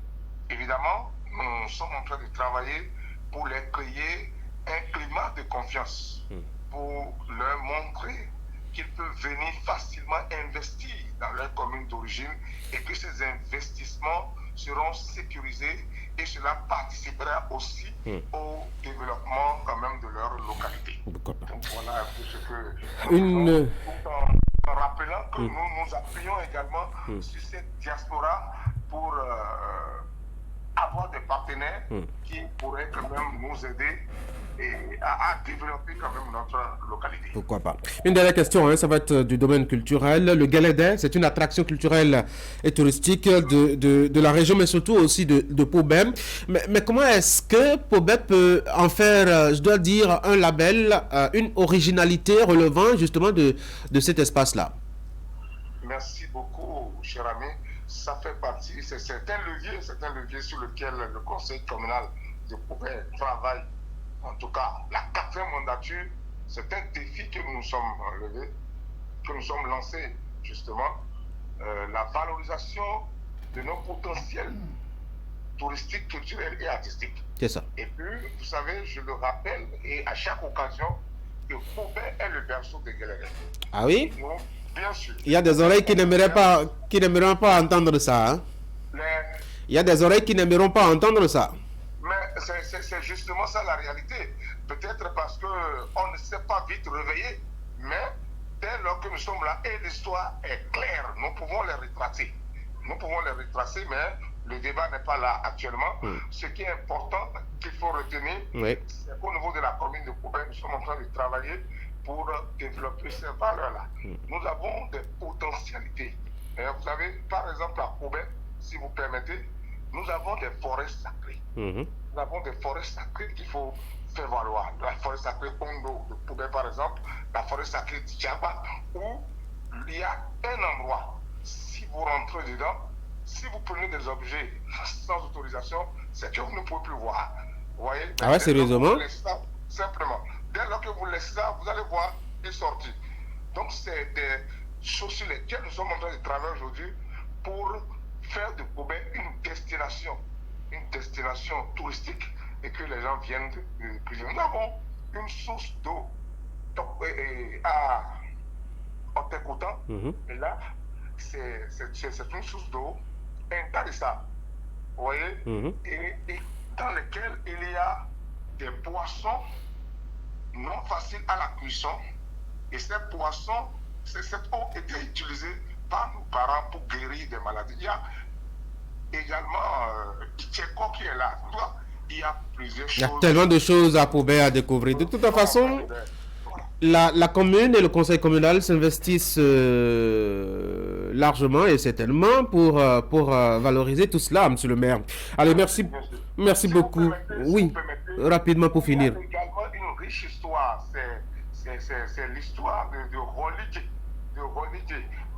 Évidemment, nous sommes en train de travailler pour les créer un climat de confiance, pour leur montrer qu'ils peuvent venir facilement investir dans leur commune d'origine et que ces investissements seront sécurisés et cela participera aussi au développement quand même de leur localité. Donc voilà un peu ce que... En rappelant que nous appuyons également sur cette diaspora pour avoir des partenaires qui pourraient quand même nous aider et à développer quand même notre localité. Pourquoi pas. Une dernière question, ça va être du domaine culturel. Le Galédin, c'est une attraction culturelle et touristique de la région, mais surtout aussi de Pobet. Mais comment est-ce que Pobet peut en faire, je dois dire, un label, une originalité relevant justement de cet espace-là? Merci beaucoup, cher ami. Ça fait partie, c'est un levier sur lequel le conseil communal de Pobet travaille. En tout cas, la 4e mandature, c'est un défi que nous nous sommes levés, que nous sommes lancés, justement. La valorisation de nos potentiels touristiques, culturels et artistiques. C'est ça. Et puis, vous savez, je le rappelle, et à chaque occasion, que Pobet est le berceau des Guélégués. Ah oui? Donc, bien sûr. Il y a des oreilles qui n'aimeraient pas entendre ça. Hein? Il y a des oreilles qui n'aimeront pas entendre ça. Mais c'est justement ça la réalité. Peut-être parce qu'on ne s'est pas vite réveillé, mais dès lors que nous sommes là, et l'histoire est claire, nous pouvons les retracer. Mais le débat n'est pas là actuellement. Ce qui est important, qu'il faut retenir, c'est qu'au niveau de la commune de Pobet, nous sommes en train de travailler pour développer ces valeurs-là. Nous avons des potentialités. Vous avez, par exemple, à Koubé, si vous permettez, nous avons des forêts sacrées. Nous avons des forêts sacrées qu'il faut faire valoir. La forêt sacrée Ondo de Koubé, par exemple, la forêt sacrée Djaba, où il y a un endroit, si vous rentrez dedans, si vous prenez des objets sans autorisation, c'est que vous ne pouvez plus voir. Vous voyez? Ah ouais, sérieusement? Simplement. Dès lors que vous laissez ça, vous allez voir des sorties. Donc, c'est des choses sur lesquelles nous sommes en train de travailler aujourd'hui pour faire de Koubé une destination touristique et que les gens viennent de plusieurs. Nous avons une source d'eau à Otekoutan, et là, c'est une source d'eau intarissable, vous voyez, et dans lequel il y a des poissons non faciles à la cuisson, et ces poissons, cette eau était utilisée par nos parents pour guérir des maladies. Il y a également Tcheko qui est là. Il y a plusieurs choses. Il y a tellement de choses à Koubé à découvrir. De toute façon, la commune et le conseil communal s'investissent largement et certainement pour valoriser tout cela, monsieur le maire. Allez, merci beaucoup. Oui, rapidement pour finir. Il y a également une riche histoire. C'est l'histoire de Rolidje,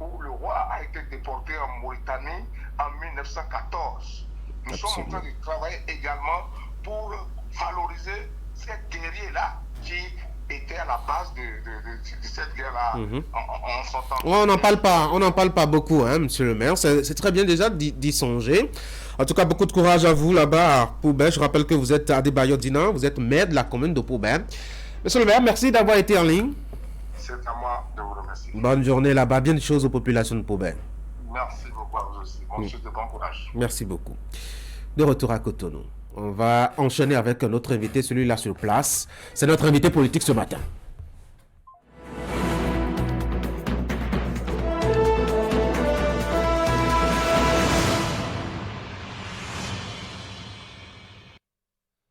où le roi a été déporté en Mauritanie en 1914. Nous sommes en train de travailler également pour valoriser ces guerriers-là qui étaient à la base de cette guerre-là en son temps. On n'en parle pas beaucoup, hein, monsieur le maire. C'est très bien déjà d'y songer. En tout cas, beaucoup de courage à vous là-bas à Poubé. Je rappelle que vous êtes Adebayo Dina, vous êtes maire de la commune de Poubé. Monsieur le maire, merci d'avoir été en ligne. C'est à moi de vous remercier. Bonne journée là-bas, bien de choses aux populations de Poubé. Merci beaucoup à vous aussi. Bon courage. Merci beaucoup. De retour à Cotonou. On va enchaîner avec un autre invité, celui-là sur place. C'est notre invité politique ce matin.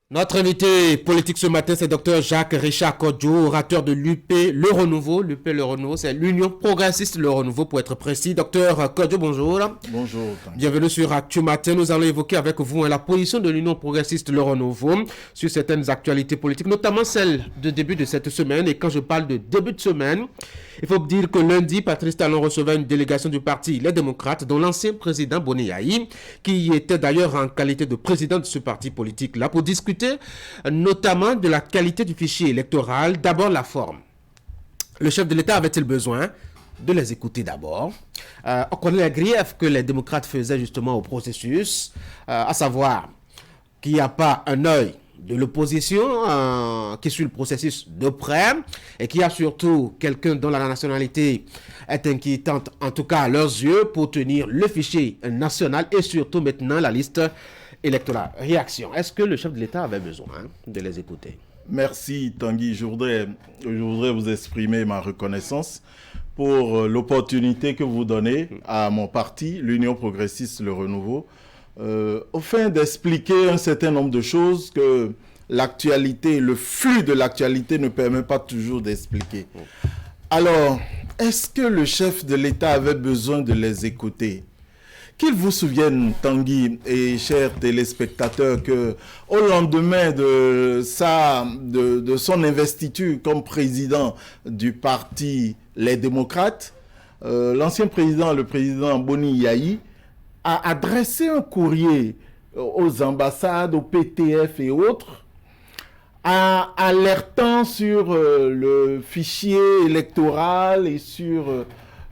Notre invité politique ce matin, c'est Dr Jacques Richard Kodjo, orateur de l'UP Le Renouveau. L'UP Le Renouveau, c'est l'Union Progressiste Le Renouveau pour être précis. Dr Kodjo, bonjour. Bonjour. Bienvenue sur Actu Matin. Nous allons évoquer avec vous la position de l'Union Progressiste Le Renouveau sur certaines actualités politiques, notamment celle de début de cette semaine. Et quand je parle de début de semaine, il faut dire que lundi, Patrice Talon recevait une délégation du parti Les Démocrates, dont l'ancien président Boni Yayi, qui était d'ailleurs en qualité de président de ce parti politique-là, pour discuter notamment de la qualité du fichier électoral, d'abord la forme. Le chef de l'État avait-il besoin de les écouter d'abord? On connaît les griefs que les démocrates faisaient justement au processus, à savoir qu'il n'y a pas un œil de l'opposition qui suit le processus de près et qui a surtout quelqu'un dont la nationalité est inquiétante, en tout cas à leurs yeux, pour tenir le fichier national et surtout maintenant la liste électorale. Réaction. Est-ce que le chef de l'État avait besoin de les écouter? Merci Tanguy. Je voudrais vous exprimer ma reconnaissance pour l'opportunité que vous donnez à mon parti, l'Union Progressiste Le Renouveau, au fin d'expliquer un certain nombre de choses que l'actualité, le flux de l'actualité ne permet pas toujours d'expliquer. Alors, est-ce que le chef de l'État avait besoin de les écouter? Qu'il vous souvienne, Tanguy et chers téléspectateurs, que au lendemain de son investiture comme président du parti Les Démocrates, l'ancien président, le président Boni Yayi, a adressé un courrier aux ambassades, au PTF et autres, alertant sur le fichier électoral et sur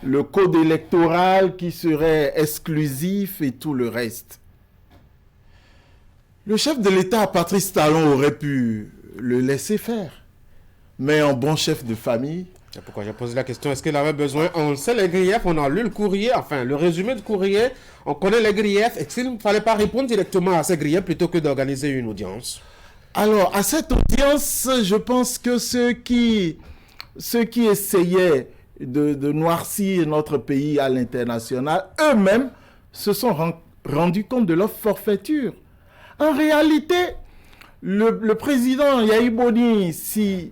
le code électoral qui serait exclusif et tout le reste. Le chef de l'État, Patrice Talon, aurait pu le laisser faire. Mais en bon chef de famille... C'est pourquoi j'ai posé la question, est-ce qu'il avait besoin? On sait les griefs, on a lu le courrier, enfin le résumé du courrier, on connaît les griefs. Est-ce qu'il ne fallait pas répondre directement à ces griefs plutôt que d'organiser une audience? Alors, à cette audience, je pense que ceux qui essayaient de noircir notre pays à l'international, eux-mêmes se sont rendus compte de leur forfaiture. En réalité, le président Yayi Boni, si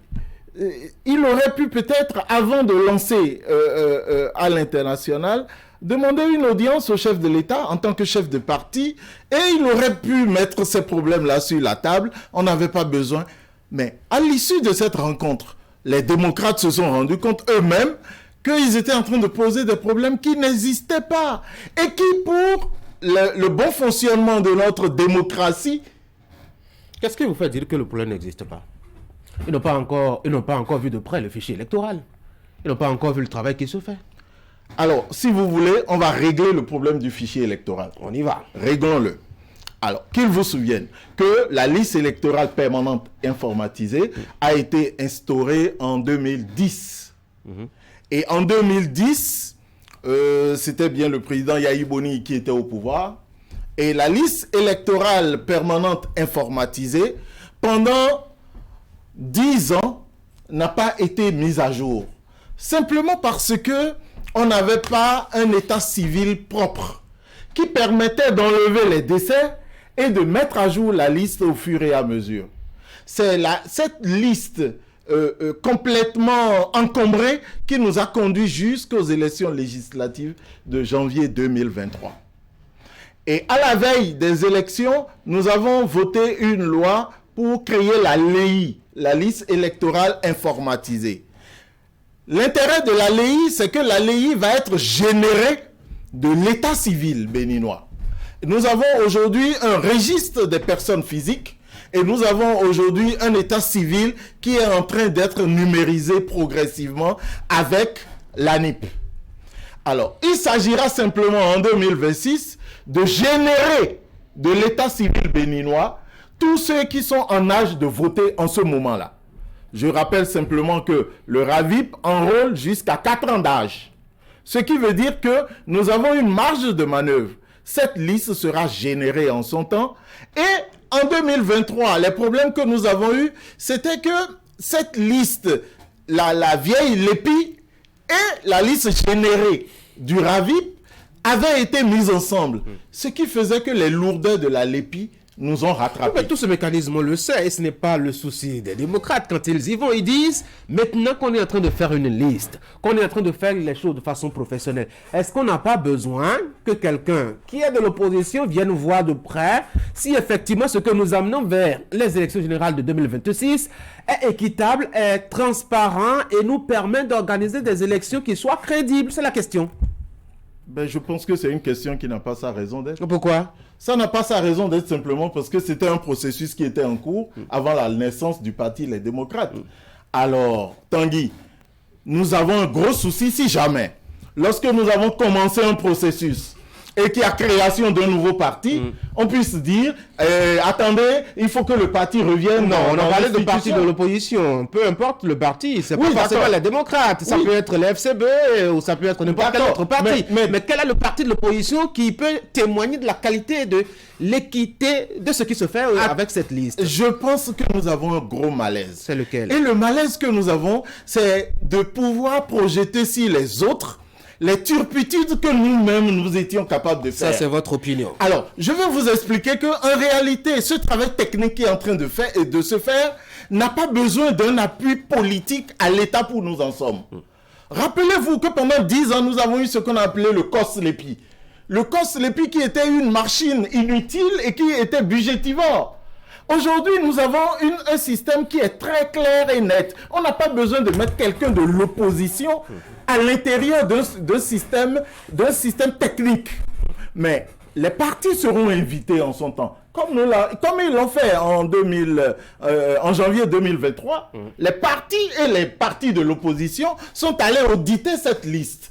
il aurait pu peut-être, avant de lancer à l'international, demander une audience au chef de l'État en tant que chef de parti, et il aurait pu mettre ces problèmes-là sur la table. On n'avait pas besoin. Mais à l'issue de cette rencontre, les démocrates se sont rendus compte eux-mêmes qu'ils étaient en train de poser des problèmes qui n'existaient pas et qui, pour le bon fonctionnement de notre démocratie... Qu'est-ce qui vous fait dire que le problème n'existe pas? Ils n'ont pas encore vu de près le fichier électoral. Ils n'ont pas encore vu le travail qui se fait. Alors, si vous voulez, on va régler le problème du fichier électoral. On y va. Réglons-le. Alors, qu'ils vous souviennent que la liste électorale permanente informatisée a été instaurée en 2010. Et en 2010, c'était bien le président Yahi Boni qui était au pouvoir. Et la liste électorale permanente informatisée, pendant 10 ans, n'a pas été mise à jour. Simplement parce que on n'avait pas un état civil propre qui permettait d'enlever les décès et de mettre à jour la liste au fur et à mesure. C'est cette liste complètement encombrée qui nous a conduit jusqu'aux élections législatives de janvier 2023. Et à la veille des élections, nous avons voté une loi pour créer la LEI, la liste électorale informatisée. L'intérêt de la LEI, c'est que la LEI va être générée de l'état civil béninois. Nous avons aujourd'hui un registre des personnes physiques et nous avons aujourd'hui un état civil qui est en train d'être numérisé progressivement avec l'ANIP. Alors, il s'agira simplement en 2026 de générer de l'état civil béninois tous ceux qui sont en âge de voter en ce moment-là. Je rappelle simplement que le RAVIP enrôle jusqu'à 4 ans d'âge. Ce qui veut dire que nous avons une marge de manœuvre. Cette liste sera générée en son temps. Et en 2023, les problèmes que nous avons eus, c'était que cette liste, la vieille LEPI et la liste générée du RAVIP avaient été mises ensemble. Ce qui faisait que les lourdeurs de la LEPI nous ont rattrapés. Mais tout ce mécanisme, on le sait, et ce n'est pas le souci des démocrates. Quand ils y vont, ils disent, maintenant qu'on est en train de faire une liste, qu'on est en train de faire les choses de façon professionnelle, est-ce qu'on n'a pas besoin que quelqu'un qui est de l'opposition vienne voir de près si effectivement ce que nous amenons vers les élections générales de 2026 est équitable, est transparent et nous permet d'organiser des élections qui soient crédibles? C'est la question. Ben, je pense que c'est une question qui n'a pas sa raison d'être. Pourquoi? Ça n'a pas sa raison d'être simplement parce que c'était un processus qui était en cours avant la naissance du parti Les Démocrates. Alors, Tanguy, nous avons un gros souci si jamais, lorsque nous avons commencé un processus et qu'il y a création d'un nouveau parti, on puisse dire, attendez, il faut que le parti revienne. Non, on a parlé de parti de l'opposition. Peu importe le parti, c'est pas forcément les démocrates. Ça peut être le FCB ou ça peut être n'importe quel autre parti. Mais quel est le parti de l'opposition qui peut témoigner de la qualité et de l'équité de ce qui se fait avec cette liste? Je pense que nous avons un gros malaise. C'est lequel? Et le malaise que nous avons, c'est de pouvoir projeter sur les autres les turpitudes que nous-mêmes nous étions capables de faire. Ça, c'est votre opinion. Alors, je vais vous expliquer qu'en réalité, ce travail technique qui est en train de se faire n'a pas besoin d'un appui politique à l'État pour nous en sommes. Rappelez-vous que pendant 10 ans, nous avons eu ce qu'on a appelé le COS-LEPI. Le COS-LEPI qui était une machine inutile et qui était budgétivore. Aujourd'hui, nous avons un système qui est très clair et net. On n'a pas besoin de mettre quelqu'un de l'opposition à l'intérieur d'un système technique. Mais les partis seront invités en son temps. Comme ils l'ont fait en janvier 2023, les partis et les partis de l'opposition sont allés auditer cette liste.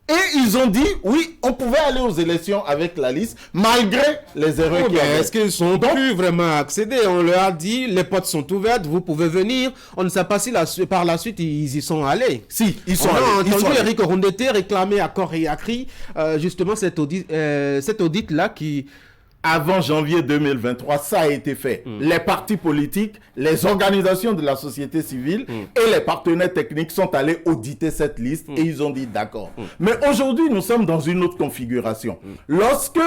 Et ils ont dit, oui, on pouvait aller aux élections avec la liste, malgré les erreurs qu'il y avait. Est-ce qu'ils sont plus vraiment accédés? On leur a dit, les portes sont ouvertes, vous pouvez venir. On ne sait pas si par la suite, ils y sont allés. Si, ils sont allés. On a entendu Eric Rondeté réclamer à corps et à cri, justement, cet audit-là qui... Avant janvier 2023, ça a été fait. Les partis politiques, les organisations de la société civile et les partenaires techniques sont allés auditer cette liste et ils ont dit d'accord. Mais aujourd'hui, nous sommes dans une autre configuration. Lorsque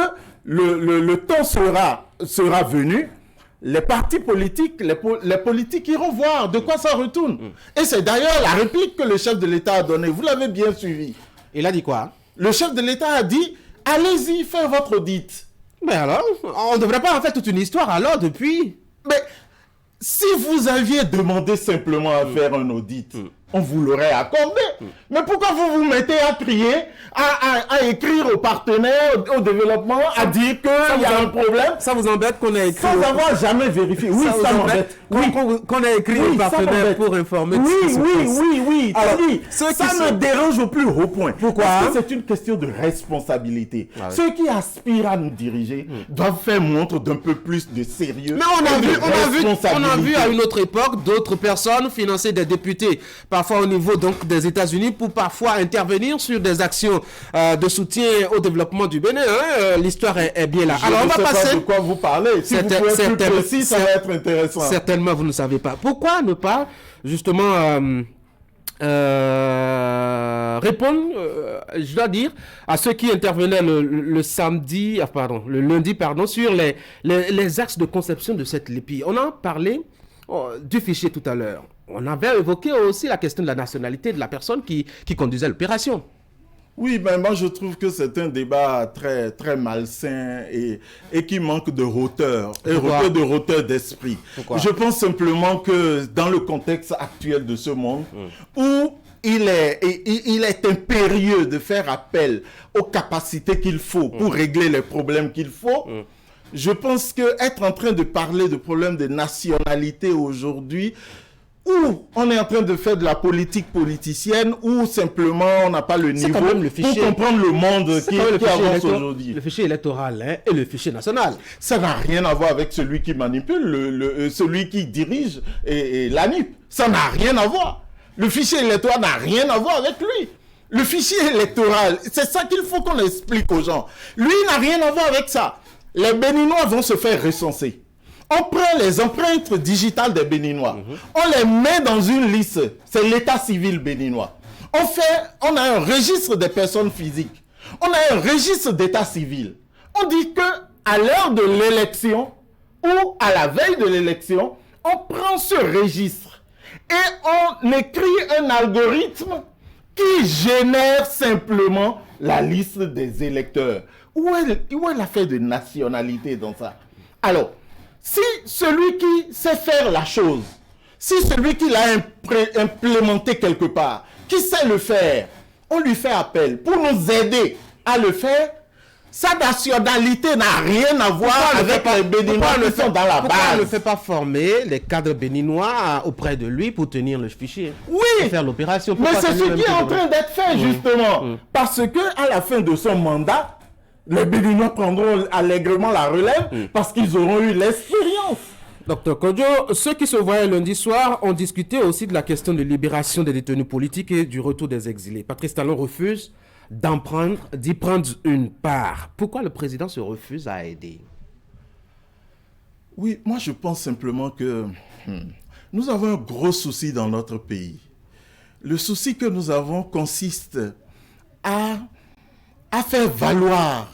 le temps sera venu, les partis politiques, les politiques iront voir de quoi ça retourne. Et c'est d'ailleurs la réplique que le chef de l'État a donnée. Vous l'avez bien suivi. Il a dit quoi? Le chef de l'État a dit, allez-y, faites votre audit. Mais alors, on ne devrait pas en faire toute une histoire alors depuis? Mais si vous aviez demandé simplement à faire un audit, on vous l'aurait accordé. Mais pourquoi vous vous mettez à crier, à écrire aux partenaires, au développement, à dire qu'il y a un problème? Ça vous embête qu'on ait écrit... Sans avoir jamais vérifié. Oui, ça m'embête. Oui, qu'on ait écrit aux partenaires pour informer de ce qui se passe. Oui. Alors, ça me dérange au plus haut point. Pourquoi? Parce que c'est une question de responsabilité. Ceux qui aspirent à nous diriger doivent faire montre d'un peu plus de sérieux. Mais on a vu à une autre époque d'autres personnes financer des députés, parfois au niveau donc des États-Unis, pour parfois intervenir sur des actions de soutien au développement du Bénin. L'histoire est bien là. Alors on va passer. Pas de quoi vous parlez. Si vous pouvez être plus précis, ça va être intéressant. Certainement, vous ne savez pas. Pourquoi ne pas justement répondre, je dois dire, à ceux qui intervenaient le lundi, sur les axes de conception de cette LEPI. On a parlé du fichier tout à l'heure. On avait évoqué aussi la question de la nationalité de la personne qui conduisait l'opération. Oui, ben moi je trouve que c'est un débat très, très malsain et qui manque de hauteur, de hauteur d'esprit. Je pense simplement que dans le contexte actuel de ce monde, où il est impérieux de faire appel aux capacités qu'il faut pour régler les problèmes qu'il faut, je pense qu'être en train de parler de problèmes de nationalité aujourd'hui, ou on est en train de faire de la politique politicienne, ou simplement on n'a pas le niveau pour comprendre le monde qui avance aujourd'hui. Le fichier électoral et le fichier national. Ça n'a rien à voir avec celui qui manipule, celui qui dirige et l'ANIP. Ça n'a rien à voir. Le fichier électoral n'a rien à voir avec lui. Le fichier électoral, c'est ça qu'il faut qu'on explique aux gens. Lui n'a rien à voir avec ça. Les Béninois vont se faire recenser. On prend les empreintes digitales des Béninois. On les met dans une liste. C'est l'état civil béninois. On a un registre des personnes physiques. On a un registre d'état civil. On dit que à l'heure de l'élection ou à la veille de l'élection, on prend ce registre et on écrit un algorithme qui génère simplement la liste des électeurs. Où est l'affaire de nationalité dans ça? Alors, si celui qui sait faire la chose, si celui qui l'a implémenté quelque part, qui sait le faire, on lui fait appel pour nous aider à le faire, sa nationalité n'a rien à voir avec les Béninois qui sont dans la base. Pourquoi on ne fait pas former les cadres béninois auprès de lui pour tenir le fichier? Oui, faire l'opération. Mais c'est ce qui est en train d'être fait justement. Parce que à la fin de son mandat, les Béninois prendront allègrement la relève parce qu'ils auront eu l'expérience. Docteur Kodjo, ceux qui se voyaient lundi soir ont discuté aussi de la question de libération des détenus politiques et du retour des exilés. Patrice Talon refuse d'y prendre une part. Pourquoi le président se refuse à aider? Oui, moi je pense simplement que nous avons un gros souci dans notre pays. Le souci que nous avons consiste à faire valoir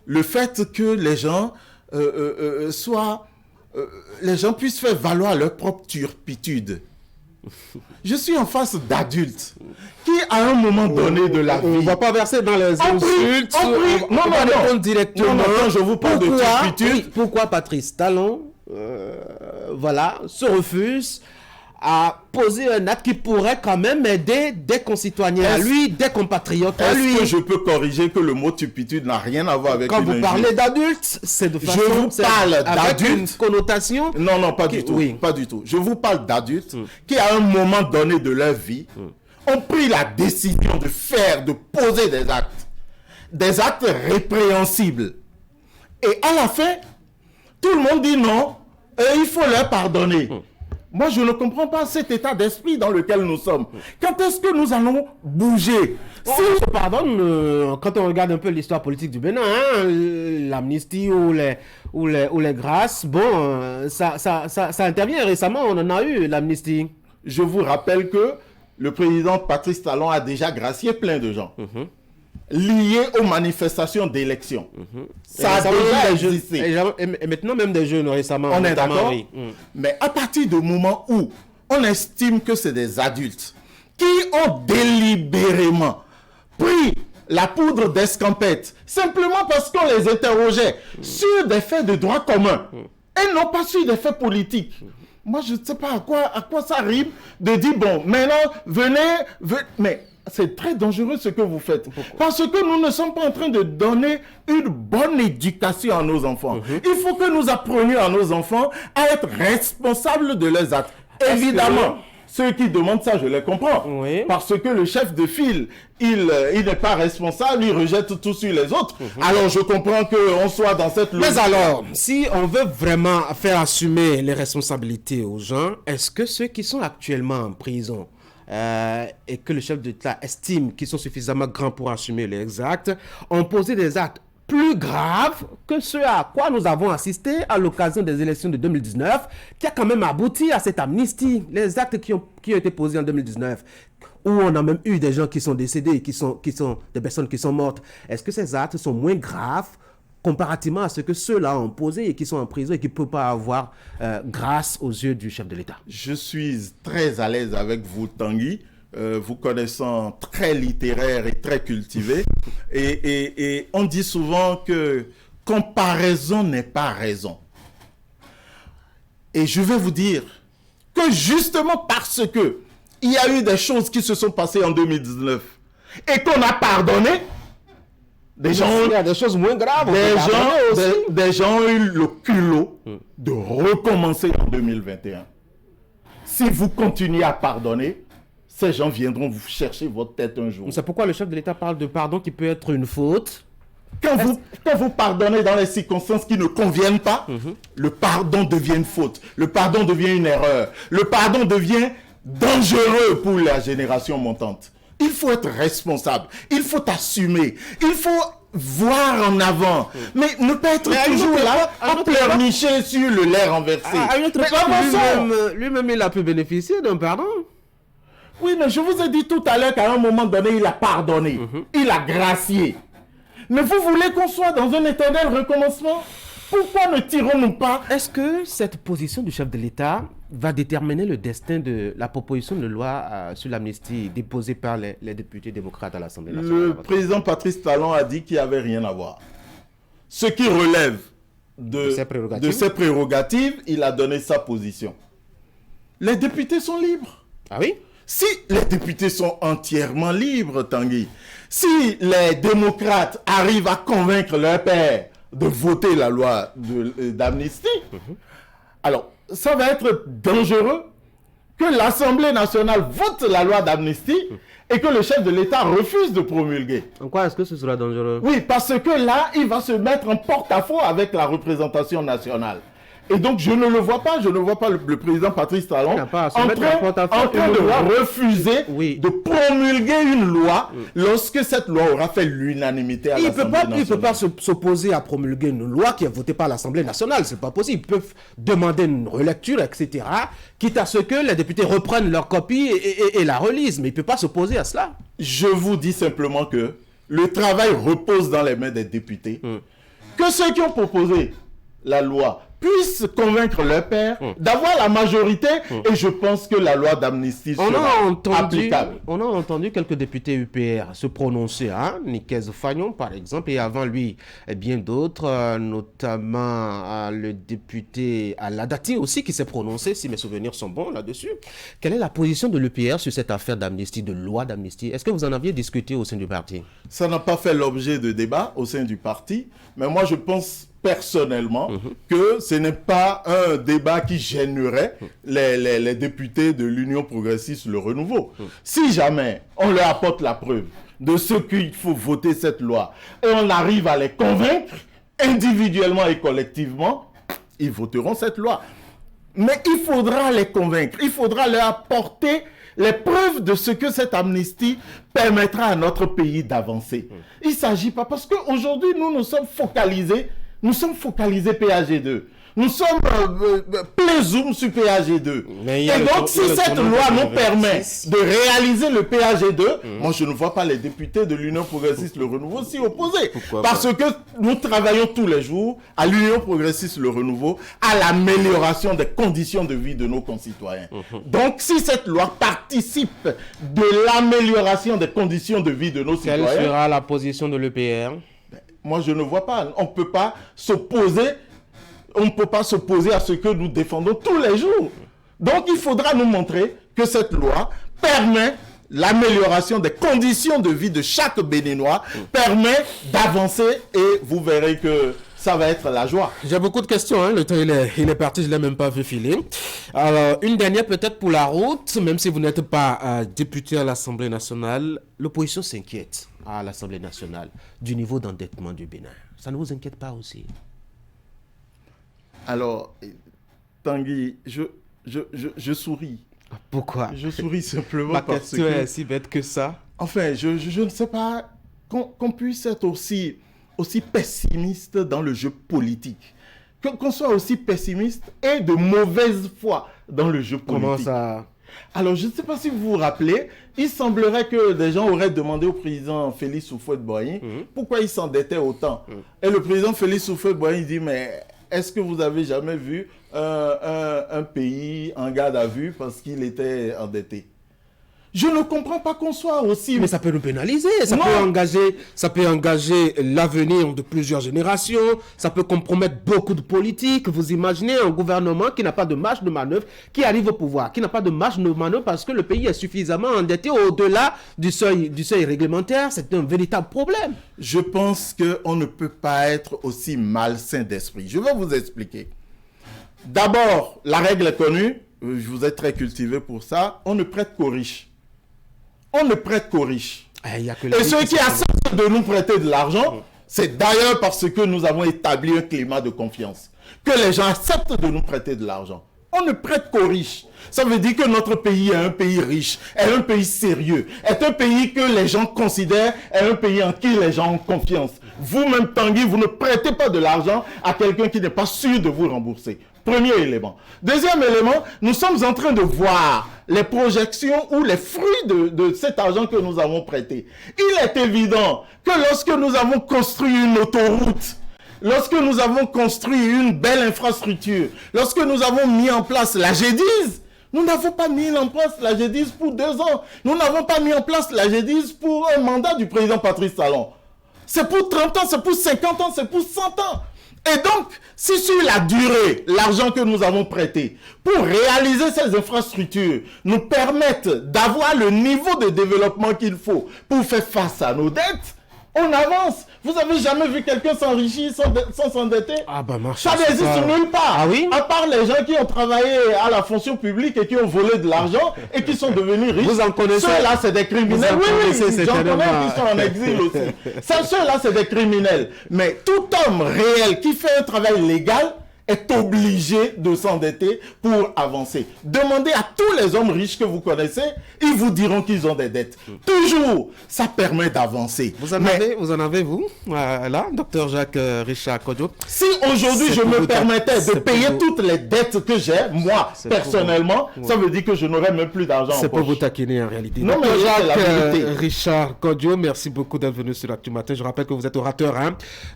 le fait que les gens les gens puissent faire valoir leur propre turpitude. Je suis en face d'adultes qui, à un moment donné de la vie... On ne va pas verser dans les insultes. On va répondre directement. Non, je vous parle de turpitude. Oui, pourquoi Patrice Talon se refuse à poser un acte qui pourrait quand même aider des concitoyens à lui, des compatriotes à lui? Est-ce que je peux corriger que le mot turpitude n'a rien à voir avec quand vous parlez d'adultes, c'est de façon... Je vous parle d'adultes. Connotation? Non, pas du tout. Oui. Pas du tout. Je vous parle d'adultes qui, à un moment donné de leur vie, ont pris la décision de poser des actes répréhensibles. Et à la fin, tout le monde dit non, il faut leur pardonner. Moi, je ne comprends pas cet état d'esprit dans lequel nous sommes. Quand est-ce que nous allons bouger? Si on se pardonne, quand on regarde un peu l'histoire politique du Bénin, l'amnistie ou les grâces, ça intervient. Récemment, on en a eu, l'amnistie. Je vous rappelle que le président Patrice Talon a déjà gracié plein de gens. liés aux manifestations d'élection. Ça a déjà existé. Et maintenant, même des jeunes récemment. On est d'accord. Mais à partir du moment où on estime que c'est des adultes qui ont délibérément pris la poudre d'escampette simplement parce qu'on les interrogeait sur des faits de droit commun et non pas sur des faits politiques. Moi, je ne sais pas à quoi ça rime de dire, bon, maintenant, venez, mais c'est très dangereux ce que vous faites. Parce que nous ne sommes pas en train de donner une bonne éducation à nos enfants. Il faut que nous apprenions à nos enfants à être responsables de leurs actes. Évidemment, ceux qui demandent ça, je les comprends. Parce que le chef de file, il n'est pas responsable, il rejette tout sur les autres. Alors, je comprends qu'on soit dans cette logique. Mais alors, si on veut vraiment faire assumer les responsabilités aux gens, est-ce que ceux qui sont actuellement en prison et que le chef d'État estime qu'ils sont suffisamment grands pour assumer les actes, ont posé des actes plus graves que ce à quoi nous avons assisté à l'occasion des élections de 2019, qui a quand même abouti à cette amnistie, les actes qui ont été posés en 2019, où on a même eu des gens qui sont décédés, qui sont des personnes qui sont mortes. Est-ce que ces actes sont moins graves comparativement à ce que ceux-là ont posé et qui sont en prison et qui ne peuvent pas avoir grâce aux yeux du chef de l'État? Je suis très à l'aise avec vous, Tanguy, vous connaissant très littéraire et très cultivé. Et on dit souvent que comparaison n'est pas raison. Et je vais vous dire que justement parce que il y a eu des choses qui se sont passées en 2019 et qu'on a pardonné, il y a des choses moins graves. Des gens ont eu le culot de recommencer en 2021. Si vous continuez à pardonner, ces gens viendront vous chercher votre tête un jour. C'est pourquoi le chef de l'État parle de pardon qui peut être une faute. Quand vous pardonnez dans les circonstances qui ne conviennent pas, le pardon devient une faute. Le pardon devient une erreur. Le pardon devient dangereux pour la génération montante. Il faut être responsable. Il faut assumer. Il faut voir en avant. Mais ne pas être toujours là à pleurnicher sur le lait renversé. À une autre époque, lui-même, il a pu bénéficier d'un pardon. Oui, mais je vous ai dit tout à l'heure qu'à un moment donné, il a pardonné. Il a gracié. Mais vous voulez qu'on soit dans un éternel recommencement? Pourquoi ne tirons-nous pas? Est-ce que cette position du chef de l'État va déterminer le destin de la proposition de loi sur l'amnistie déposée par les députés démocrates à l'Assemblée nationale? Le président Patrice Talon a dit qu'il n'y avait rien à voir. Ce qui relève de ses prérogatives, il a donné sa position. Les députés sont libres. Ah oui? Si les députés sont entièrement libres, Tanguy, si les démocrates arrivent à convaincre leur père de voter la loi d'amnistie, alors ça va être dangereux que l'Assemblée nationale vote la loi d'amnistie et que le chef de l'État refuse de promulguer. En quoi est-ce que ce sera dangereux? Oui, parce que là, il va se mettre en porte-à-faux avec la représentation nationale. Et donc, je ne le vois pas, le président Patrice Talon en train de refuser de promulguer une loi lorsque cette loi aura fait l'unanimité à l'Assemblée nationale. Il ne peut pas s'opposer à promulguer une loi qui est votée par l'Assemblée nationale. Ce n'est pas possible. Ils peuvent demander une relecture, etc., quitte à ce que les députés reprennent leur copie et la relisent. Mais il ne peut pas s'opposer à cela. Je vous dis simplement que le travail repose dans les mains des députés. Que ceux qui ont proposé la loi puissent convaincre leur père d'avoir la majorité et je pense que la loi d'amnistie sera applicable. On a entendu quelques députés UPR se prononcer, Nicaise Fagnon par exemple, et avant lui bien d'autres, notamment le député Aladati aussi qui s'est prononcé, si mes souvenirs sont bons là-dessus. Quelle est la position de l'UPR sur cette affaire d'amnistie, de loi d'amnistie? Est-ce que vous en aviez discuté au sein du parti? Ça n'a pas fait l'objet de débat au sein du parti, mais moi je pense personnellement que ce n'est pas un débat qui gênerait les députés de l'Union progressiste, le renouveau. Si jamais on leur apporte la preuve de ce qu'il faut voter cette loi et on arrive à les convaincre individuellement et collectivement, ils voteront cette loi. Mais il faudra les convaincre, il faudra leur apporter les preuves de ce que cette amnistie permettra à notre pays d'avancer. Il ne s'agit pas, parce qu'aujourd'hui nous sommes focalisés PAG2. Nous sommes plein zoom sur PAG2. Et donc, si cette loi nous permet de réaliser le PAG2, moi, je ne vois pas les députés de l'Union progressiste Le Renouveau s'y opposer. Parce que nous travaillons tous les jours à l'Union progressiste Le Renouveau à l'amélioration des conditions de vie de nos concitoyens. Donc, si cette loi participe de l'amélioration des conditions de vie de nos citoyens... Quelle sera la position de l'EPR? Moi, je ne vois pas. On ne peut pas s'opposer à ce que nous défendons tous les jours. Donc, il faudra nous montrer que cette loi permet l'amélioration des conditions de vie de chaque Béninois, permet d'avancer et vous verrez que ça va être la joie. J'ai beaucoup de questions, hein. Le temps il est parti, je ne l'ai même pas vu filer. Alors, une dernière peut-être pour la route, même si vous n'êtes pas député à l'Assemblée nationale, l'opposition s'inquiète à l'Assemblée nationale du niveau d'endettement du Bénin. Ça ne vous inquiète pas aussi? Alors, Tanguy, je souris. Pourquoi? Je souris simplement Ma parce question est si bête que ça. Enfin, je ne sais pas qu'on puisse être aussi pessimiste dans le jeu politique. Qu'on soit aussi pessimiste et de mauvaise foi dans le jeu politique. Comment ça? Alors, je ne sais pas si vous vous rappelez, il semblerait que des gens auraient demandé au président Félix Houphouët-Boigny pourquoi il s'endettait autant. Et le président Félix Houphouët-Boigny dit, mais est-ce que vous avez jamais vu un pays en garde à vue parce qu'il était endetté? Je ne comprends pas qu'on soit aussi... Mais ça peut nous pénaliser, ça peut engager l'avenir de plusieurs générations, ça peut compromettre beaucoup de politiques. Vous imaginez un gouvernement qui n'a pas de marge de manœuvre, qui arrive au pouvoir, qui n'a pas de marge de manœuvre parce que le pays est suffisamment endetté au-delà du seuil réglementaire. C'est un véritable problème. Je pense qu'on ne peut pas être aussi malsain d'esprit. Je vais vous expliquer. D'abord, la règle est connue, je vous ai très cultivé pour ça, on ne prête qu'aux riches. On ne prête qu'aux riches. Et ceux qui acceptent de nous prêter de l'argent, c'est d'ailleurs parce que nous avons établi un climat de confiance. Que les gens acceptent de nous prêter de l'argent. On ne prête qu'aux riches. Ça veut dire que notre pays est un pays riche, est un pays sérieux, est un pays que les gens considèrent, est un pays en qui les gens ont confiance. Vous-même, Tanguy, vous ne prêtez pas de l'argent à quelqu'un qui n'est pas sûr de vous rembourser. Premier élément. Deuxième élément, nous sommes en train de voir les projections ou les fruits de cet argent que nous avons prêté. Il est évident que lorsque nous avons construit une autoroute, lorsque nous avons construit une belle infrastructure, lorsque nous avons mis en place la G10, nous n'avons pas mis en place la G10 pour 2 ans. Nous n'avons pas mis en place la G10 pour un mandat du président Patrice Talon. C'est pour 30 ans, c'est pour 50 ans, c'est pour 100 ans. Et donc, si sur la durée, l'argent que nous avons prêté pour réaliser ces infrastructures nous permettent d'avoir le niveau de développement qu'il faut pour faire face à nos dettes, on avance. Vous avez jamais vu quelqu'un s'enrichir sans s'endetter? Ça n'existe nulle part. Ah oui? À part les gens qui ont travaillé à la fonction publique et qui ont volé de l'argent et qui sont devenus riches. Vous en connaissez? Ceux-là, c'est des criminels. Oui, j'en connais qui sont en exil aussi. Ceux-là, c'est des criminels. Mais tout homme réel qui fait un travail légal est obligé de s'endetter pour avancer. Demandez à tous les hommes riches que vous connaissez, ils vous diront qu'ils ont des dettes. Toujours, ça permet d'avancer. Vous en avez, vous, là, docteur Jacques Richard Kodjo? Si aujourd'hui je me permettais de payer toutes les dettes que j'ai, moi, personnellement, ça veut dire que je n'aurais même plus d'argent en poche. C'est pour vous taquiner en réalité. Non, mais Jacques Richard Kodjo, merci beaucoup d'être venu sur Actu Matin. Je rappelle que vous êtes orateur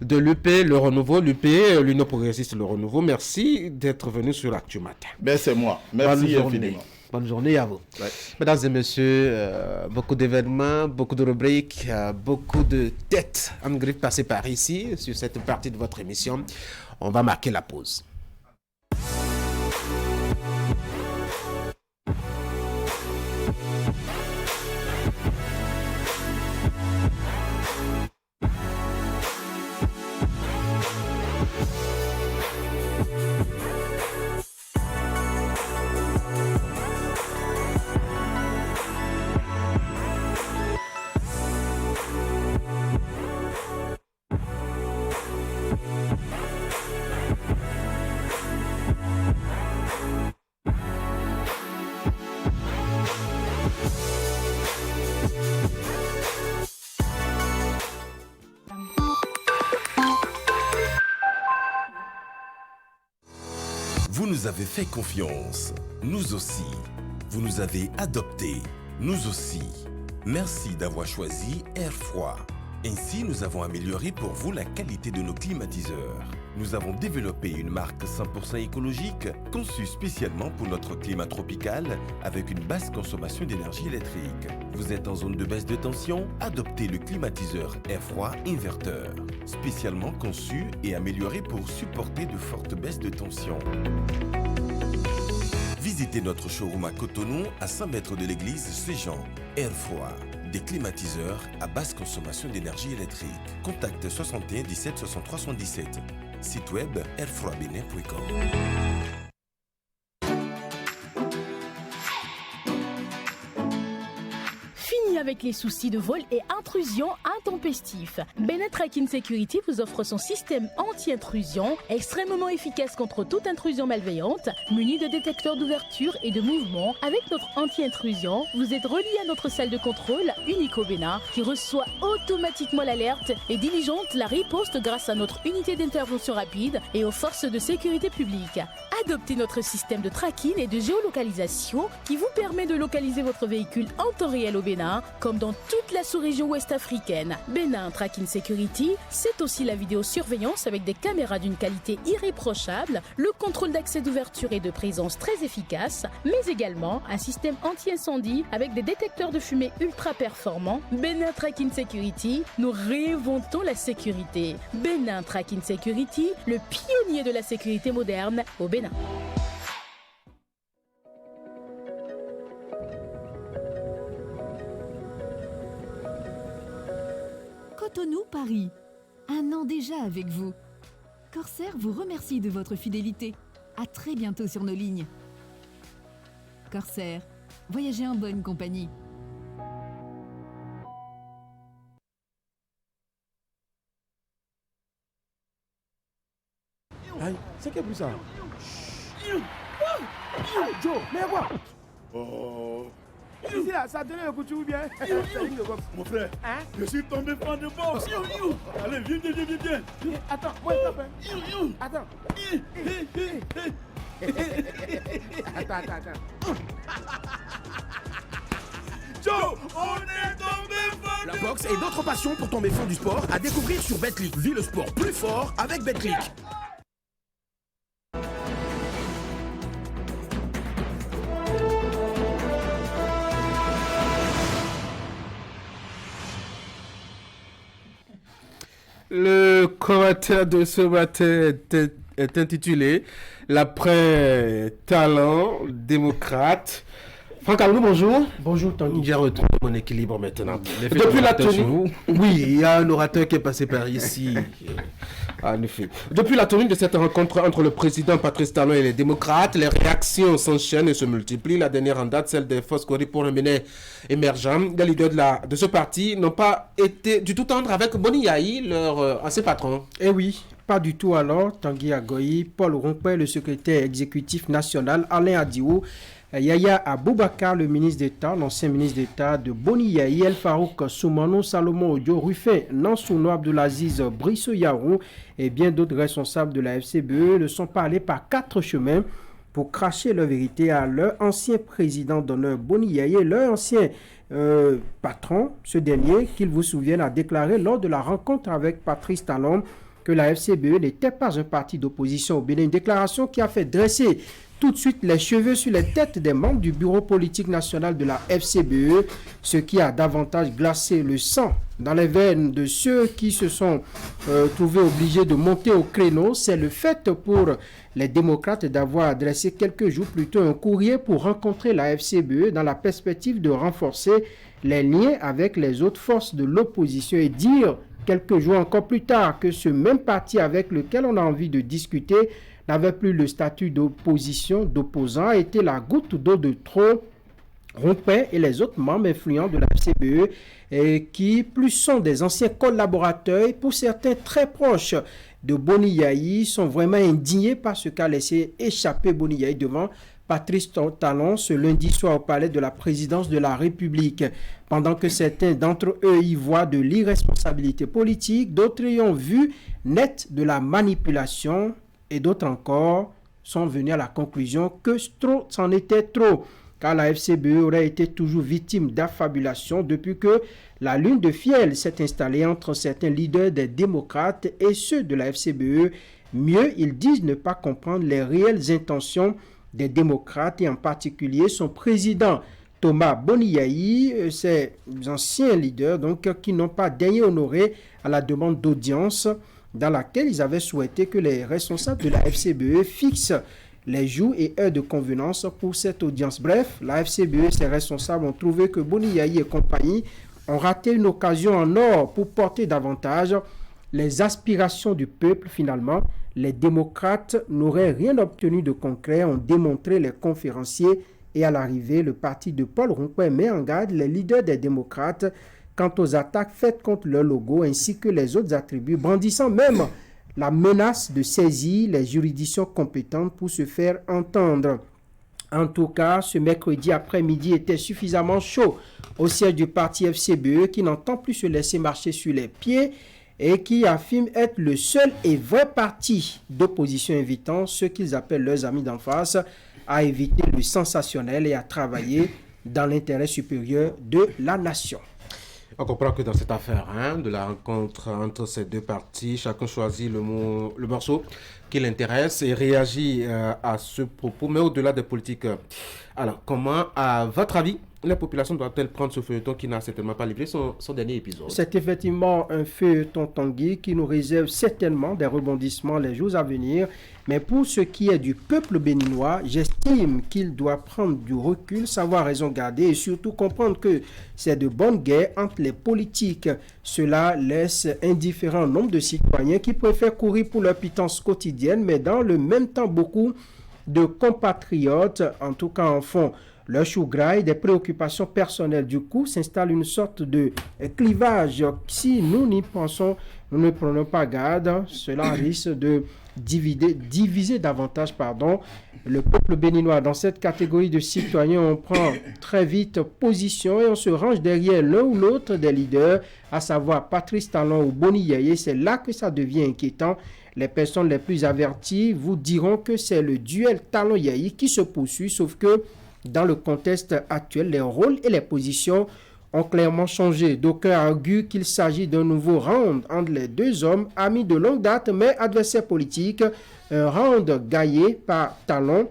de l'UP, Le Renouveau, l'UP, l'Union progressiste, Le Renouveau. Merci d'être venu sur Actu Matin. Ben c'est moi. Merci infiniment. Bonne journée à vous. Ouais. Mesdames et messieurs, beaucoup d'événements, beaucoup de rubriques, beaucoup de têtes en griffe passées par ici, sur cette partie de votre émission. On va marquer la pause. nous avez fait confiance. Nous aussi. Vous nous avez adoptés. Nous aussi. Merci d'avoir choisi Air Froid. Ainsi, nous avons amélioré pour vous la qualité de nos climatiseurs. Nous avons développé une marque 100% écologique, conçue spécialement pour notre climat tropical, avec une basse consommation d'énergie électrique. Vous êtes en zone de baisse de tension? Adoptez le climatiseur Air Froid Inverteur, spécialement conçu et amélioré pour supporter de fortes baisses de tension. Visitez notre showroom à Cotonou, à 100 mètres de l'église Saint-Jean. Air Froid, des climatiseurs à basse consommation d'énergie électrique. Contact 61 17 63 77. Site web airfroidbenin.com. Fini avec les soucis de vol et intrusion intempestifs. Benin Tracking Security vous offre son système anti-intrusion, extrêmement efficace contre toute intrusion malveillante, muni de détecteurs d'ouverture et de mouvement. Avec notre anti-intrusion, vous êtes relié à notre salle de contrôle unique au Bénin, qui reçoit automatiquement l'alerte et diligente la riposte grâce à notre unité d'intervention rapide et aux forces de sécurité publique. Adoptez notre système de tracking et de géolocalisation qui vous permet de localiser votre véhicule en temps réel au Bénin, comme dans toute la sous-région ouest africaine. Bénin Tracking Security, c'est aussi la vidéosurveillance avec des caméras d'une qualité irréprochable, le contrôle d'accès d'ouverture et de présence très efficace, mais également un système anti-incendie avec des détecteurs de fumée ultra performants. Bénin Tracking Security, nous réinventons la sécurité. Bénin Tracking Security, le pionnier de la sécurité moderne au Bénin. Cotonou, Paris. Un an déjà avec vous. Corsair vous remercie de votre fidélité. À très bientôt sur nos lignes. Corsair, voyagez en bonne compagnie. Aïe, c'est qui plus ça? Joe, mais quoi? Oh. Ici là, ça a donné le coup de chou ou bien? Mon frère, hein? Je suis tombé fan de boxe. Allez, viens. Attends, moi je t'appelle. Attends. Attends. Joe, on est tombé fan de La boxe et d'autres passions pour tomber fan du sport à découvrir sur Betclic. Vis le sport plus fort avec Betclic. Le commentaire de ce matin est intitulé « L'après-talent démocrate ». Franck Alou, bonjour. Bonjour Tanguy. J'ai retrouvé mon équilibre maintenant. Depuis la tenue, oui, il y a un orateur qui est passé par ici. En effet. Depuis la tenue de cette rencontre entre le président Patrice Talon et les démocrates, les réactions s'enchaînent et se multiplient. La dernière en date, celle des Foscori pour un Bénin émergent. Les leaders de ce parti n'ont pas été du tout tendres avec Boni Yayi, leur ancien patron. Eh oui, pas du tout alors. Tanguy Agoyi, Paul Rompé, le secrétaire exécutif national, Alain Adiou, Yaya Aboubakar, le ministre d'État, l'ancien ministre d'État de Boni Yayi, El Farouk Soumano, Salomon Odio, Ruffin, Nansouno, Abdelaziz Brisso Yarou et bien d'autres responsables de la FCBE ne sont pas allés par 4 chemins pour cracher leur vérité à leur ancien président d'honneur Boni Yayi, leur ancien patron. Ce dernier, qu'il vous souvienne, a déclaré lors de la rencontre avec Patrice Talon que la FCBE n'était pas un parti d'opposition au Bénin. Une déclaration qui a fait dresser tout de suite les cheveux sur les têtes des membres du bureau politique national de la FCBE, ce qui a davantage glacé le sang dans les veines de ceux qui se sont trouvés obligés de monter au créneau. C'est le fait pour les démocrates d'avoir adressé quelques jours plus tôt un courrier pour rencontrer la FCBE dans la perspective de renforcer les liens avec les autres forces de l'opposition et dire quelques jours encore plus tard que ce même parti avec lequel on a envie de discuter n'avait plus le statut d'opposition, d'opposant, a été la goutte d'eau de trop. Rompin et les autres membres influents de la FCBE qui plus sont des anciens collaborateurs et pour certains très proches de Boni Yayi sont vraiment indignés par ce qu'a laissé échapper Boni Yayi devant Patrice Talon ce lundi soir au palais de la présidence de la République. Pendant que certains d'entre eux y voient de l'irresponsabilité politique, d'autres y ont vu net de la manipulation et d'autres encore sont venus à la conclusion que c'en était trop, car la FCBE aurait été toujours victime d'affabulation depuis que la lune de fiel s'est installée entre certains leaders des démocrates et ceux de la FCBE. Mieux, ils disent ne pas comprendre les réelles intentions des démocrates et en particulier son président Thomas Boniyayi, ces anciens leaders donc, qui n'ont pas daigné honorer à la demande d'audience dans laquelle ils avaient souhaité que les responsables de la FCBE fixent les jours et heures de convenance pour cette audience. Bref, la FCBE et ses responsables ont trouvé que Boniyayi et compagnie ont raté une occasion en or pour porter davantage les aspirations du peuple. Finalement, les démocrates n'auraient rien obtenu de concret, ont démontré les conférenciers. Et à l'arrivée, le parti de Paul Ronquet met en garde les leaders des démocrates quant aux attaques faites contre leur logo ainsi que les autres attributs, brandissant même la menace de saisir les juridictions compétentes pour se faire entendre. En tout cas, ce mercredi après-midi était suffisamment chaud au siège du parti FCBE qui n'entend plus se laisser marcher sur les pieds et qui affirme être le seul et vrai parti d'opposition invitant ceux qu'ils appellent leurs amis d'en face à éviter le sensationnel et à travailler dans l'intérêt supérieur de la nation. On comprend que dans cette affaire de la rencontre entre ces deux partis, chacun choisit le morceau qui l'intéresse et réagit à ce propos. Mais au-delà des politiques, alors comment, à votre avis, la population doit-elle prendre ce feuilleton qui n'a certainement pas livré son dernier épisode? C'est effectivement un feuilleton, Tanguy, qui nous réserve certainement des rebondissements les jours à venir. Mais pour ce qui est du peuple béninois, j'estime qu'il doit prendre du recul, savoir raison garder et surtout comprendre que c'est de bonne guerre entre les politiques. Cela laisse indifférent nombre de citoyens qui préfèrent courir pour leur pitance quotidienne, mais dans le même temps, beaucoup de compatriotes, en tout cas en font leur chou gras, des préoccupations personnelles. Du coup, s'installe une sorte de clivage. Si nous n'y pensons, nous ne prenons pas garde, cela risque de diviser davantage le peuple béninois. Dans cette catégorie de citoyens, on prend très vite position et on se range derrière l'un ou l'autre des leaders, à savoir Patrice Talon ou Boniyayi. C'est là que ça devient inquiétant. Les personnes les plus averties vous diront que c'est le duel Talon-Yayi qui se poursuit, sauf que dans le contexte actuel, les rôles et les positions ont clairement changé. D'aucuns arguent qu'il s'agit d'un nouveau round entre les deux hommes, amis de longue date mais adversaires politiques, un round gagné par Talon.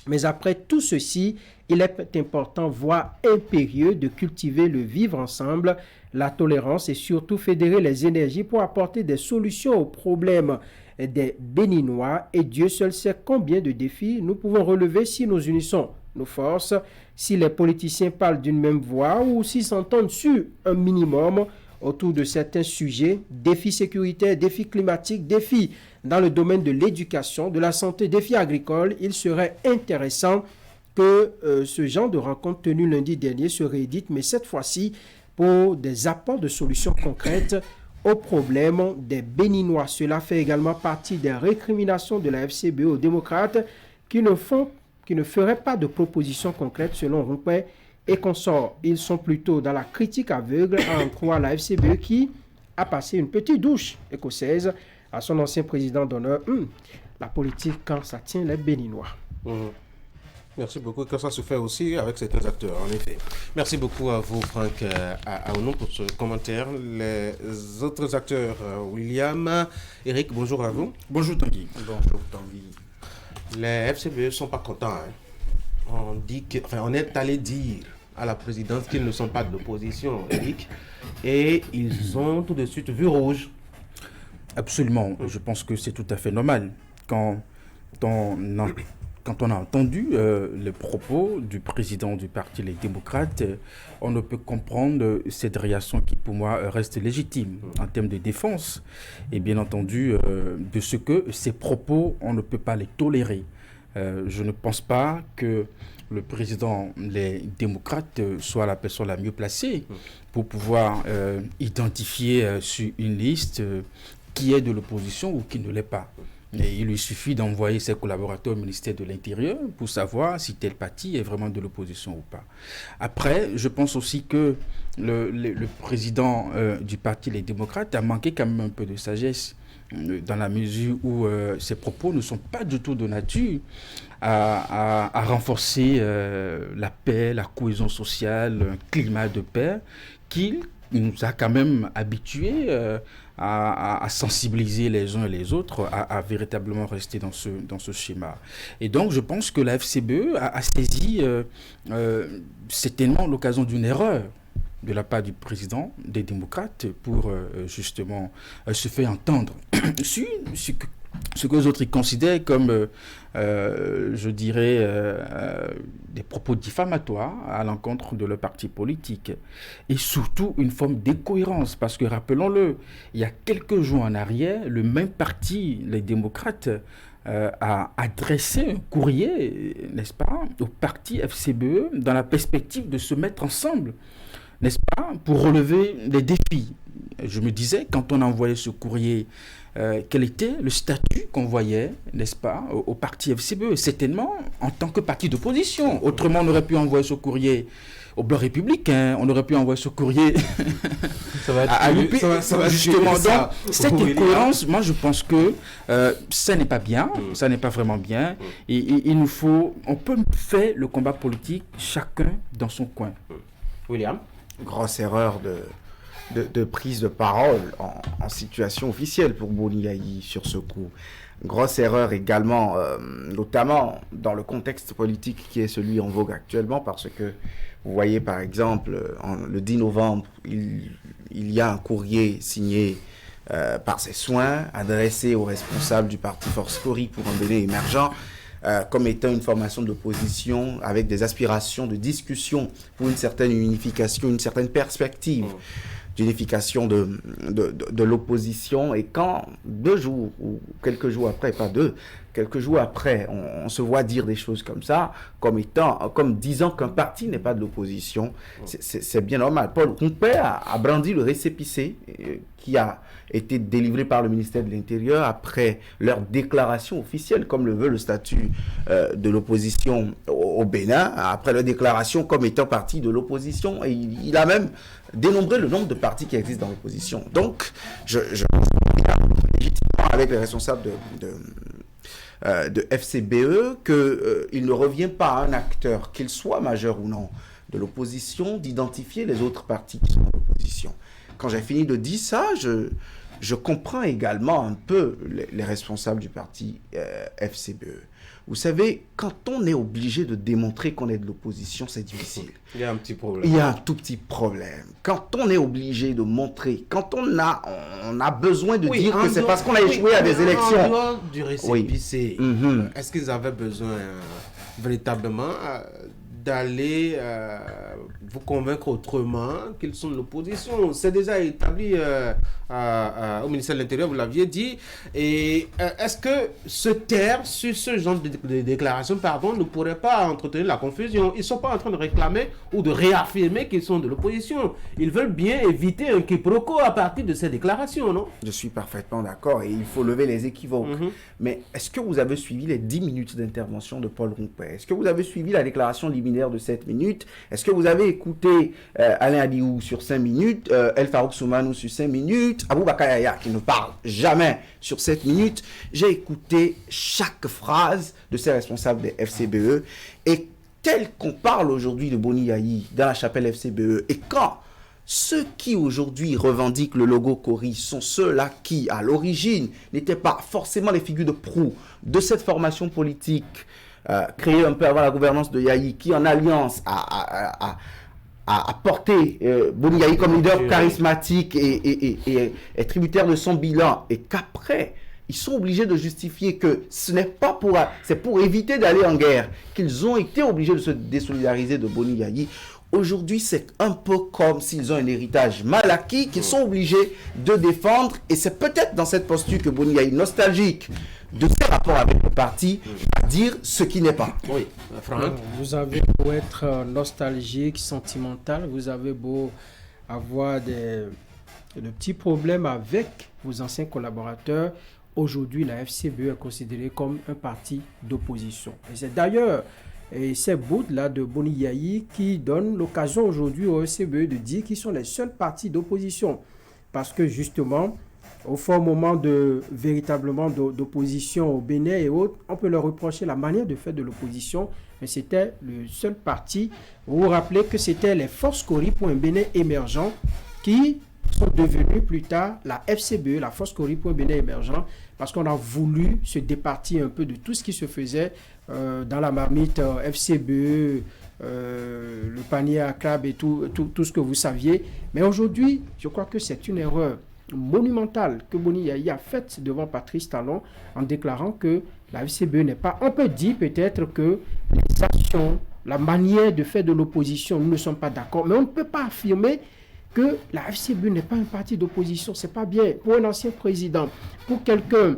Mais après tout ceci, il est important, voire impérieux, de cultiver le vivre ensemble, la tolérance et surtout fédérer les énergies pour apporter des solutions aux problèmes des Béninois. Et Dieu seul sait combien de défis nous pouvons relever si nous unissons nos forces, si les politiciens parlent d'une même voix ou s'ils s'entendent sur un minimum autour de certains sujets, défis sécuritaires, défis climatiques, défis dans le domaine de l'éducation, de la santé, défis agricoles. Il serait intéressant que ce genre de rencontre tenue lundi dernier se réédite, mais cette fois-ci pour des apports de solutions concrètes aux problèmes des Béninois. Cela fait également partie des récriminations de la FCBE aux démocrates qui ne feraient pas de propositions concrètes selon Ronquet et consorts. Ils sont plutôt dans la critique aveugle à en croire la FCBE qui a passé une petite douche écossaise à son ancien président d'honneur. La politique, quand ça tient les Béninois. Merci beaucoup. Que ça se fait aussi avec certains acteurs, en effet. Merci beaucoup à vous, Franck Aounou, pour ce commentaire. Les autres acteurs, William, Eric, bonjour à vous. Bonjour Tanguy. Bonjour Tanguy. Les FCBE ne sont pas contents. On est allé dire à la présidence qu'ils ne sont pas de l'opposition, Eric, et ils ont tout de suite vu rouge. Absolument. Je pense que c'est tout à fait normal. Quand on a entendu les propos du président du parti Les Démocrates, on ne peut comprendre cette réaction qui, pour moi, reste légitime en termes de défense. Et bien entendu, de ce que ces propos, on ne peut pas les tolérer. Je ne pense pas que le président Les Démocrates soit la personne la mieux placée pour pouvoir identifier sur une liste qui est de l'opposition ou qui ne l'est pas. Et il lui suffit d'envoyer ses collaborateurs au ministère de l'Intérieur pour savoir si tel parti est vraiment de l'opposition ou pas. Après, je pense aussi que le président du parti Les Démocrates a manqué quand même un peu de sagesse dans la mesure où ces propos ne sont pas du tout de nature à renforcer la paix, la cohésion sociale, un climat de paix qu'il nous a quand même habitués à sensibiliser les uns et les autres, à véritablement rester dans ce schéma. Et donc, je pense que la FCBE a saisi certainement l'occasion d'une erreur de la part du président des démocrates pour justement se faire entendre sur ce que les autres considèrent comme, je dirais, des propos diffamatoires à l'encontre de leur parti politique. Et surtout une forme d'incohérence, parce que rappelons-le, il y a quelques jours en arrière, le même parti, les démocrates, a adressé un courrier, n'est-ce pas, au parti FCBE dans la perspective de se mettre ensemble, n'est-ce pas, pour relever les défis. Je me disais, quand on envoyait ce courrier, quel était le statut qu'on voyait, n'est-ce pas, au parti FCBE, certainement en tant que parti d'opposition. Autrement, on aurait pu envoyer ce courrier au Bloc républicain, on aurait pu envoyer ce courrier à l'UP. Justement, donc, cette incohérence, moi je pense que ça n'est pas bien, ça n'est pas vraiment bien, et il nous faut, on peut faire le combat politique chacun dans son coin. William? Grosse erreur de prise de parole en situation officielle pour Boni Yayi sur ce coup. Grosse erreur également, notamment dans le contexte politique qui est celui en vogue actuellement, parce que vous voyez par exemple, le 10 novembre, il y a un courrier signé par ses soins, adressé aux responsables du parti Force Cori pour un Bénin émergent, comme étant une formation d'opposition avec des aspirations de discussion pour une certaine unification, une certaine perspective d'unification de l'opposition. Et quand 2 jours ou quelques jours après, pas 2, quelques jours après, on se voit dire des choses comme ça, comme disant qu'un parti n'est pas de l'opposition, c'est bien normal. Paul Rompé a brandi le récépissé qui a été délivré par le ministère de l'Intérieur après leur déclaration officielle, comme le veut le statut de l'opposition au Bénin, après leur déclaration comme étant parti de l'opposition. Et il a même dénombré le nombre de partis qui existent dans l'opposition. Donc, je légitimement avec les responsables de FCBE qu'il ne revient pas à un acteur, qu'il soit majeur ou non, de l'opposition, d'identifier les autres partis qui sont dans l'opposition. Quand j'ai fini de dire ça, je comprends également un peu les responsables du parti FCBE. Vous savez, quand on est obligé de démontrer qu'on est de l'opposition, c'est difficile. Il y a un petit problème. Il y a un tout petit problème. Quand on est obligé de montrer, quand on a besoin de dire que c'est parce qu'on a échoué à des élections. En dehors du récépissé, est-ce qu'ils avaient besoin véritablement d'aller vous convaincre autrement qu'ils sont de l'opposition? C'est déjà établi au ministère de l'Intérieur, vous l'aviez dit. Et est-ce que se taire sur ce genre de déclaration, ne pourrait pas entretenir la confusion? Ils ne sont pas en train de réclamer ou de réaffirmer qu'ils sont de l'opposition. Ils veulent bien éviter un quiproquo à partir de ces déclarations, non? Je suis parfaitement d'accord et il faut lever les équivoques. Mais est-ce que vous avez suivi les 10 minutes d'intervention de Paul Rompé? Est-ce que vous avez suivi la déclaration liminaire de 7 minutes? Est-ce que vous avez écouté Alain Adiou sur 5 minutes, El Farouk Soumanou sur 5 minutes, Aboubakar Yaya qui ne parle jamais sur 7 minutes? J'ai écouté chaque phrase de ces responsables des FCBE et tel qu'on parle aujourd'hui de Boni Yayi dans la chapelle FCBE, et quand ceux qui aujourd'hui revendiquent le logo Cori sont ceux-là qui, à l'origine, n'étaient pas forcément les figures de proue de cette formation politique créée un peu avant la gouvernance de Yayi, qui en alliance a porté Boni Yayi comme leader charismatique et tributaire de son bilan, et qu'après, ils sont obligés de justifier que ce n'est pas c'est pour éviter d'aller en guerre qu'ils ont été obligés de se désolidariser de Boni Yayi. Aujourd'hui, c'est un peu comme s'ils ont un héritage mal acquis qu'ils sont obligés de défendre, et c'est peut-être dans cette posture que Boni Yayi, nostalgique de ses rapports avec le parti, à dire ce qui n'est pas. Oui, Franck. Vous avez beau être nostalgique, sentimental, vous avez beau avoir de petits problèmes avec vos anciens collaborateurs. Aujourd'hui, la FCBE est considérée comme un parti d'opposition. Et c'est d'ailleurs ces bouts-là de Boni Yayi qui donnent l'occasion aujourd'hui au FCBE de dire qu'ils sont les seuls partis d'opposition. Parce que justement, au fort moment véritablement d'opposition au Bénin et autres, on peut leur reprocher la manière de faire de l'opposition, mais c'était le seul parti. Vous vous rappelez que c'était les Forces Cori pour un Bénin émergent qui sont devenus plus tard la FCBE, la Force Cori pour un Bénin émergent, parce qu'on a voulu se départir un peu de tout ce qui se faisait dans la marmite FCBE, le panier à crabe et tout ce que vous saviez. Mais aujourd'hui, je crois que c'est une erreur monumentale que Boni Yayi a faite devant Patrice Talon en déclarant que la FCBE n'est pas... On peut dire peut-être que les actions, la manière de faire de l'opposition, nous ne sommes pas d'accord, mais on ne peut pas affirmer que la FCBE n'est pas un parti d'opposition. C'est pas bien pour un ancien président, pour quelqu'un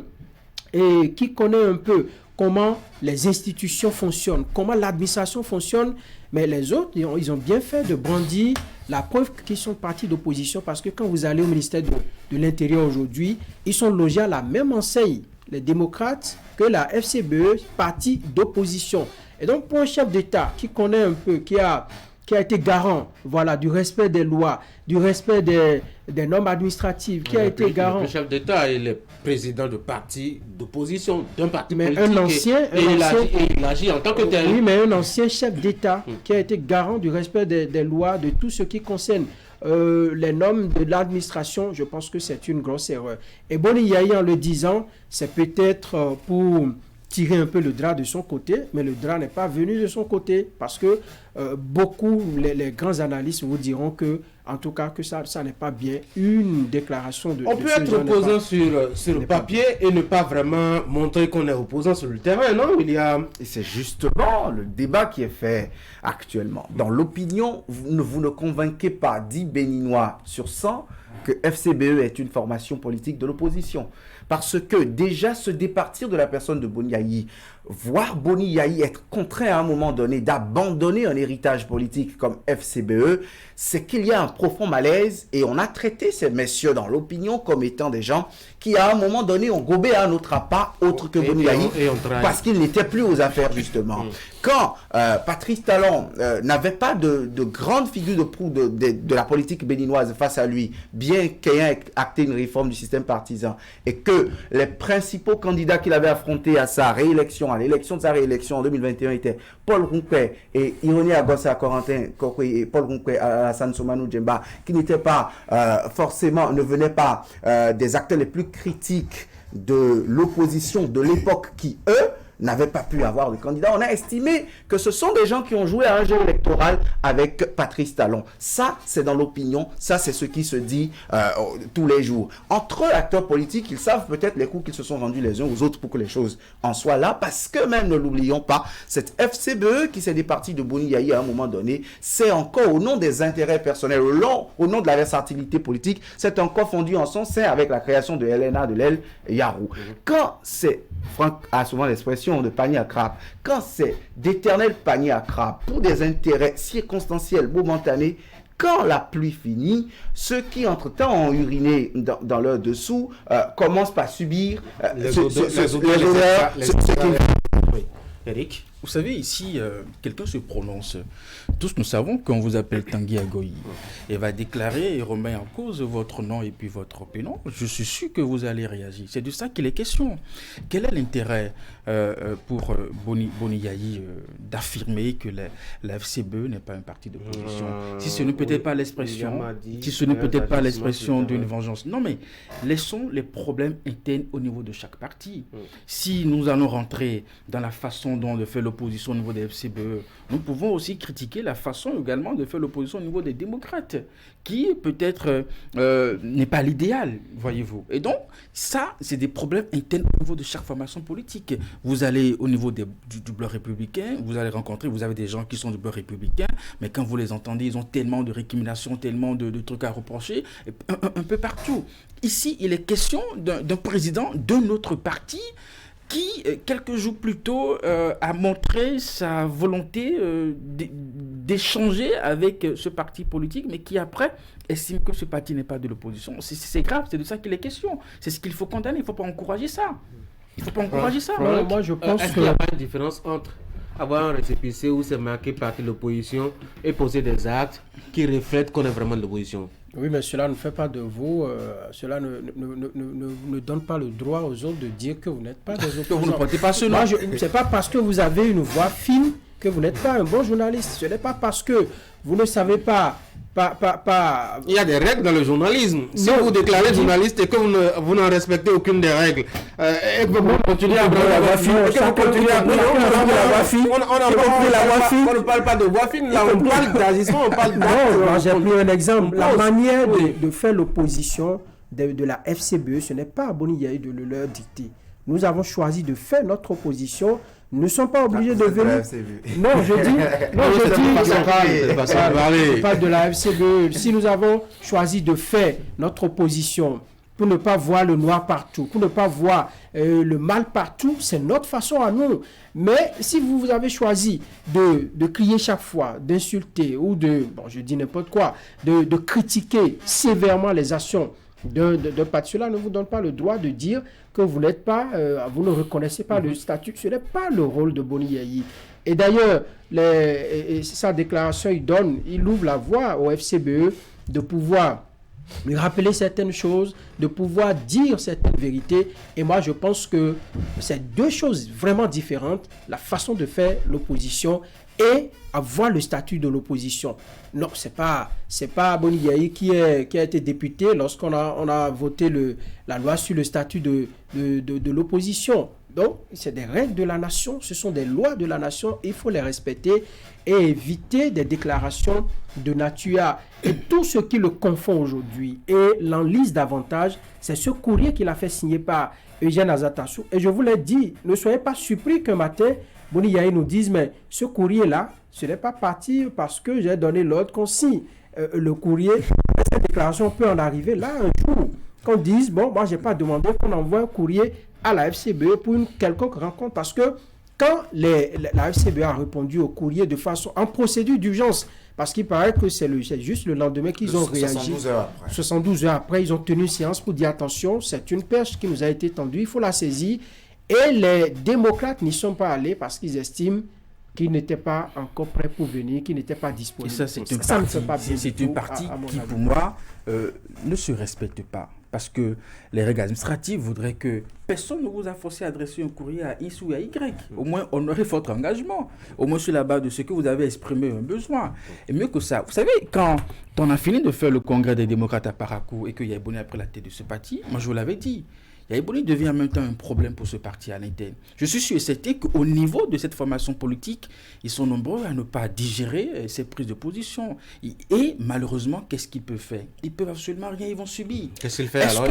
qui connaît un peu comment les institutions fonctionnent, comment l'administration fonctionne, mais les autres, ils ont bien fait de brandir la preuve qu'ils sont partis d'opposition, parce que quand vous allez au ministère de l'Intérieur aujourd'hui, ils sont logés à la même enseigne, les démocrates, que la FCBE, parti d'opposition. Et donc pour un chef d'État qui connaît un peu, qui a été garant, voilà, du respect des lois, du respect des normes administratives, qui a été garant. Le chef d'État est le président de parti d'opposition, d'un parti mais politique. Il agit en tant que tel. Oui, mais un ancien chef d'État qui a été garant du respect des lois, de tout ce qui concerne les normes de l'administration, je pense que c'est une grosse erreur. Et Boni Yayi, en le disant, c'est peut-être pour tirer un peu le drap de son côté, mais le drap n'est pas venu de son côté, parce que beaucoup, les grands analystes vous diront que, en tout cas, que ça n'est pas bien une déclaration de... On peut être opposant sur le papier et ne pas vraiment montrer qu'on est opposant sur le terrain, non, William? Et c'est justement le débat qui est fait actuellement. Dans l'opinion, vous ne convainquez pas 10 Béninois sur 100 que FCBE est une formation politique de l'opposition. Parce que déjà se départir de la personne de Boni Yayi, voir Boni Yayi être contraint à un moment donné d'abandonner un héritage politique comme FCBE, c'est qu'il y a un profond malaise, et on a traité ces messieurs dans l'opinion comme étant des gens qui à un moment donné ont gobé à un autre appât autre que Boni Yayi, parce qu'ils n'étaient plus aux affaires justement. Quand Patrice Talon n'avait pas de grande figure de proue de la politique béninoise face à lui, bien qu'ayant acté une réforme du système partisan, et que les principaux candidats qu'il avait affrontés à sa réélection, à l'élection de sa réélection en 2021 étaient Paul Rouquet et Ironie Agossa Corentin Kokwe et Paul Rouquet à Hassan Soumanou Djemba, qui n'étaient pas forcément, ne venaient pas des acteurs les plus critiques de l'opposition de l'époque qui, eux, n'avaient pas pu avoir de candidat. On a estimé que ce sont des gens qui ont joué à un jeu électoral avec Patrice Talon. Ça, c'est dans l'opinion. Ça, c'est ce qui se dit tous les jours. Entre acteurs politiques, ils savent peut-être les coups qu'ils se sont rendus les uns aux autres pour que les choses en soient là. Parce que même, ne l'oublions pas, cette FCBE qui s'est départie de Boni Yayi à un moment donné, c'est encore au nom des intérêts personnels, au nom de la versatilité politique, c'est encore fondu en son sein avec la création de LNA, de l'El Yarou. Quand c'est, Franck a souvent l'expression de panier à crabe, quand c'est d'éternel panier à crabe pour des intérêts circonstanciels, momentanés, quand la pluie finit, ceux qui entre-temps ont uriné dans leur dessous commencent par subir les odeurs. Eric, vous savez, ici, quelqu'un se prononce. Tous nous savons qu'on vous appelle Tanguy Agoyi et va déclarer et remet en cause votre nom et puis votre prénom. Je suis sûr que vous allez réagir. C'est de ça qu'il est question. Quel est l'intérêt pour Boni Yayi d'affirmer que la FCBE n'est pas un parti d'opposition, si ce n'est peut-être pas l'expression, d'une vengeance. Non, mais laissons les problèmes internes au niveau de chaque parti. Si nous allons rentrer dans la façon dont de faire l'opposition au niveau des FCBE, nous pouvons aussi critiquer la façon également de faire l'opposition au niveau des démocrates, qui peut-être n'est pas l'idéal, voyez-vous. Et donc, ça, c'est des problèmes internes au niveau de chaque formation politique. Vous allez au niveau du bloc républicain, vous avez des gens qui sont du bloc républicain, mais quand vous les entendez, ils ont tellement de récriminations, tellement de trucs à reprocher, un peu partout. Ici, il est question d'un président de notre parti qui, quelques jours plus tôt, a montré sa volonté d'échanger avec ce parti politique, mais qui après estime que ce parti n'est pas de l'opposition. C'est grave, c'est de ça qu'il est question. C'est ce qu'il faut condamner, il ne faut pas encourager ça. Il ne faut pas encourager ça. Moi, je pense qu'il n'y a pas une différence entre avoir un récépissé où c'est marqué parti de l'opposition et poser des actes qui reflètent qu'on est vraiment de l'opposition. Oui, mais cela ne fait pas de vous, cela ne donne pas le droit aux autres de dire que vous n'êtes pas des opposants. Vous ne portez pas ce nom. C'est pas parce que vous avez une voix fine que vous n'êtes pas un bon journaliste. Ce n'est pas parce que vous ne savez pas. Il y a des règles dans le journalisme. Si vous déclarez journaliste et que vous n'en respectez aucune des règles, et que vous continuez à prendre la voix fine, on ne parle pas de voix fine, là on parle d'agissement, on parle d'actes. J'ai pris un exemple. La manière de faire l'opposition de la FCBE, ce n'est pas à Boni Yayi de le leur dicter. Nous avons choisi de faire notre opposition. Nous ne sommes pas obligés de venir. Non, je parle de la FCBE. Si nous avons choisi de faire notre opposition pour ne pas voir le noir partout, pour ne pas voir le mal partout, c'est notre façon à nous. Mais si vous avez choisi de crier chaque fois, d'insulter ou je dis n'importe quoi, de critiquer sévèrement les actions de parti, cela ne vous donne pas le droit de dire que vous n'êtes pas, vous ne reconnaissez pas le statut. Ce n'est pas le rôle de Boni Yayi. Et d'ailleurs, sa déclaration, il ouvre la voie au FCBE de pouvoir lui rappeler certaines choses, de pouvoir dire certaines vérités. Et moi, je pense que c'est deux choses vraiment différentes, la façon de faire l'opposition et avoir le statut de l'opposition. Non, c'est pas Boni Yayi qui a été député lorsqu'on a voté la loi sur le statut de l'opposition. Donc, c'est des règles de la nation, ce sont des lois de la nation, il faut les respecter et éviter des déclarations de nature. Et tout ce qui le confond aujourd'hui et l'enlise davantage, c'est ce courrier qu'il a fait signer par Eugène Azatassou. Et je vous l'ai dit, ne soyez pas surpris qu'un matin, Boni Yayi nous dise, mais ce courrier-là, ce n'est pas parti parce que j'ai donné l'ordre qu'on signe le courrier. Cette déclaration peut en arriver là un jour. Qu'on dise, bon, moi, je n'ai pas demandé qu'on envoie un courrier à la FCBE pour une quelconque rencontre. Parce que quand la FCBE a répondu au courrier de façon en procédure d'urgence, parce qu'il paraît que c'est juste le lendemain qu'ils ont réagi. 72 heures après, ils ont tenu une séance pour dire attention, c'est une perche qui nous a été tendue, il faut la saisir. Et les démocrates n'y sont pas allés parce qu'ils estiment qu'ils n'étaient pas encore prêts pour venir, qu'ils n'étaient pas disponibles. Et ça, c'est une partie qui, pour moi, ne se respecte pas. Parce que les règles administratives voudraient que personne ne vous a forcé à adresser un courrier à X ou à Y. Au moins, honorez votre engagement. Au moins sur la base de ce que vous avez exprimé un besoin. Et mieux que ça, vous savez, quand on a fini de faire le congrès des démocrates à Parakou et qu'il y a Boni après la tête de ce parti, moi je vous l'avais dit, Yayi Boni devient en même temps un problème pour ce parti à l'interne. Je suis sûr et certain qu'au niveau de cette formation politique, ils sont nombreux à ne pas digérer ces prises de position. Et malheureusement, qu'est-ce qu'ils peuvent faire? Ils peuvent absolument rien, ils vont subir. Qu'est-ce qu'ils font alors?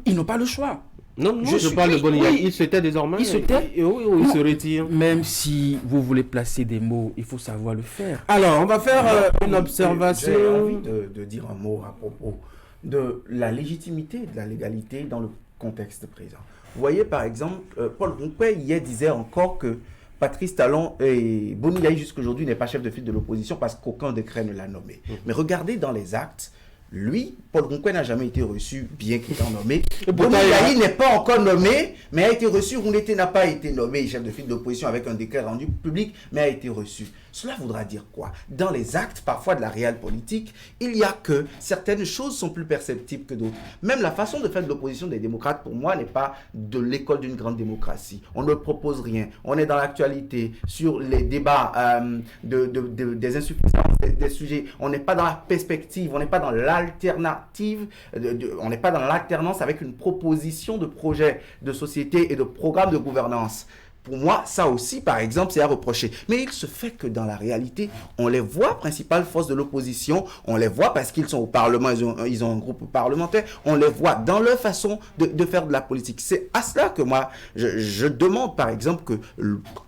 Ils n'ont pas le choix. Non, je parle de Boni Yayi. Il se tait désormais. Il se tait. Il se retire. Même si vous voulez placer des mots, il faut savoir le faire. Alors, on va faire une observation. J'ai envie de dire un mot à propos de la légitimité et de la légalité dans le contexte présent. Vous voyez, par exemple, Paul Rompé hier disait encore que Patrice Talon et Boni Yayi jusqu'aujourd'hui n'est pas chef de file de l'opposition parce qu'aucun décret ne l'a nommé. Mais regardez dans les actes, lui, Paul Rompé n'a jamais été reçu, bien qu'étant nommé. Boni Yayi n'est pas encore nommé, mais a été reçu. Rounete n'a pas été nommé chef de file d'opposition avec un décret rendu public, mais a été reçu. Cela voudra dire quoi? Dans les actes, parfois de la réelle politique, il y a que certaines choses sont plus perceptibles que d'autres. Même la façon de faire de l'opposition des démocrates, pour moi, n'est pas de l'école d'une grande démocratie. On ne propose rien. On est dans l'actualité, sur les débats des insuffisances, des sujets. On n'est pas dans la perspective, on n'est pas dans l'alternative, on n'est pas dans l'alternance avec une proposition de projet de société et de programme de gouvernance. Pour moi, ça aussi, par exemple, c'est à reprocher. Mais il se fait que dans la réalité, on les voit, principales forces de l'opposition, on les voit parce qu'ils sont au Parlement, ils ont un groupe parlementaire, on les voit dans leur façon de faire de la politique. C'est à cela que moi, je demande, par exemple, que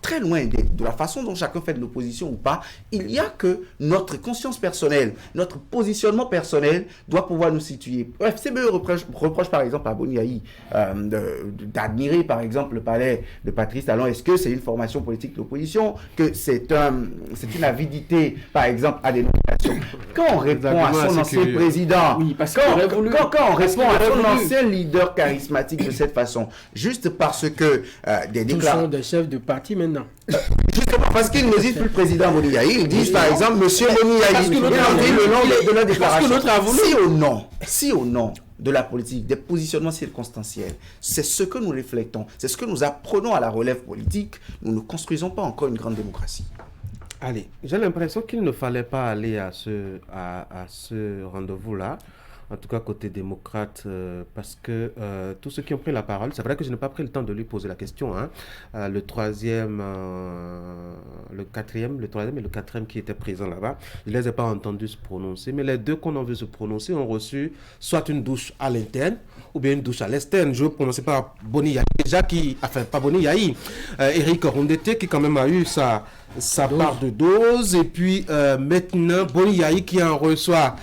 très loin de la façon dont chacun fait de l'opposition ou pas, il y a que notre conscience personnelle, notre positionnement personnel doit pouvoir nous situer. Bref, CBE reproche par exemple à Boni Yayi d'admirer, par exemple, le palais de Patrice Talon Talon, est-ce que c'est une formation politique de l'opposition, que c'est une avidité, par exemple, à des nominations? Quand on répond à son ancien président, quand on répond à son ancien leader charismatique de cette façon, juste parce que des déclarations... Tous sont des chefs de parti maintenant. Justement, parce qu'ils ne disent plus le président Boniyahi, ils disent par exemple Monsieur Boniyahi. Ils ont dit le nom de la déclaration. Si au nom de la politique, des positionnements circonstanciels, c'est ce que nous reflétons, c'est ce que nous apprenons à la relève politique, nous ne construisons pas encore une grande démocratie. Allez, j'ai l'impression qu'il ne fallait pas aller à ce rendez-vous-là, en tout cas côté démocrate, parce que tous ceux qui ont pris la parole, c'est vrai que je n'ai pas pris le temps de lui poser la question, hein. Le troisième et le quatrième qui étaient présents là-bas, je ne les ai pas entendus se prononcer, mais les deux qu'on a vu se prononcer ont reçu soit une douche à l'interne ou bien une douche à l'externe. Je vais prononcer par Boniyahi, pas Boniyahi, Eric Rondete qui quand même a eu sa part de dose, et puis maintenant Boniyahi qui en reçoit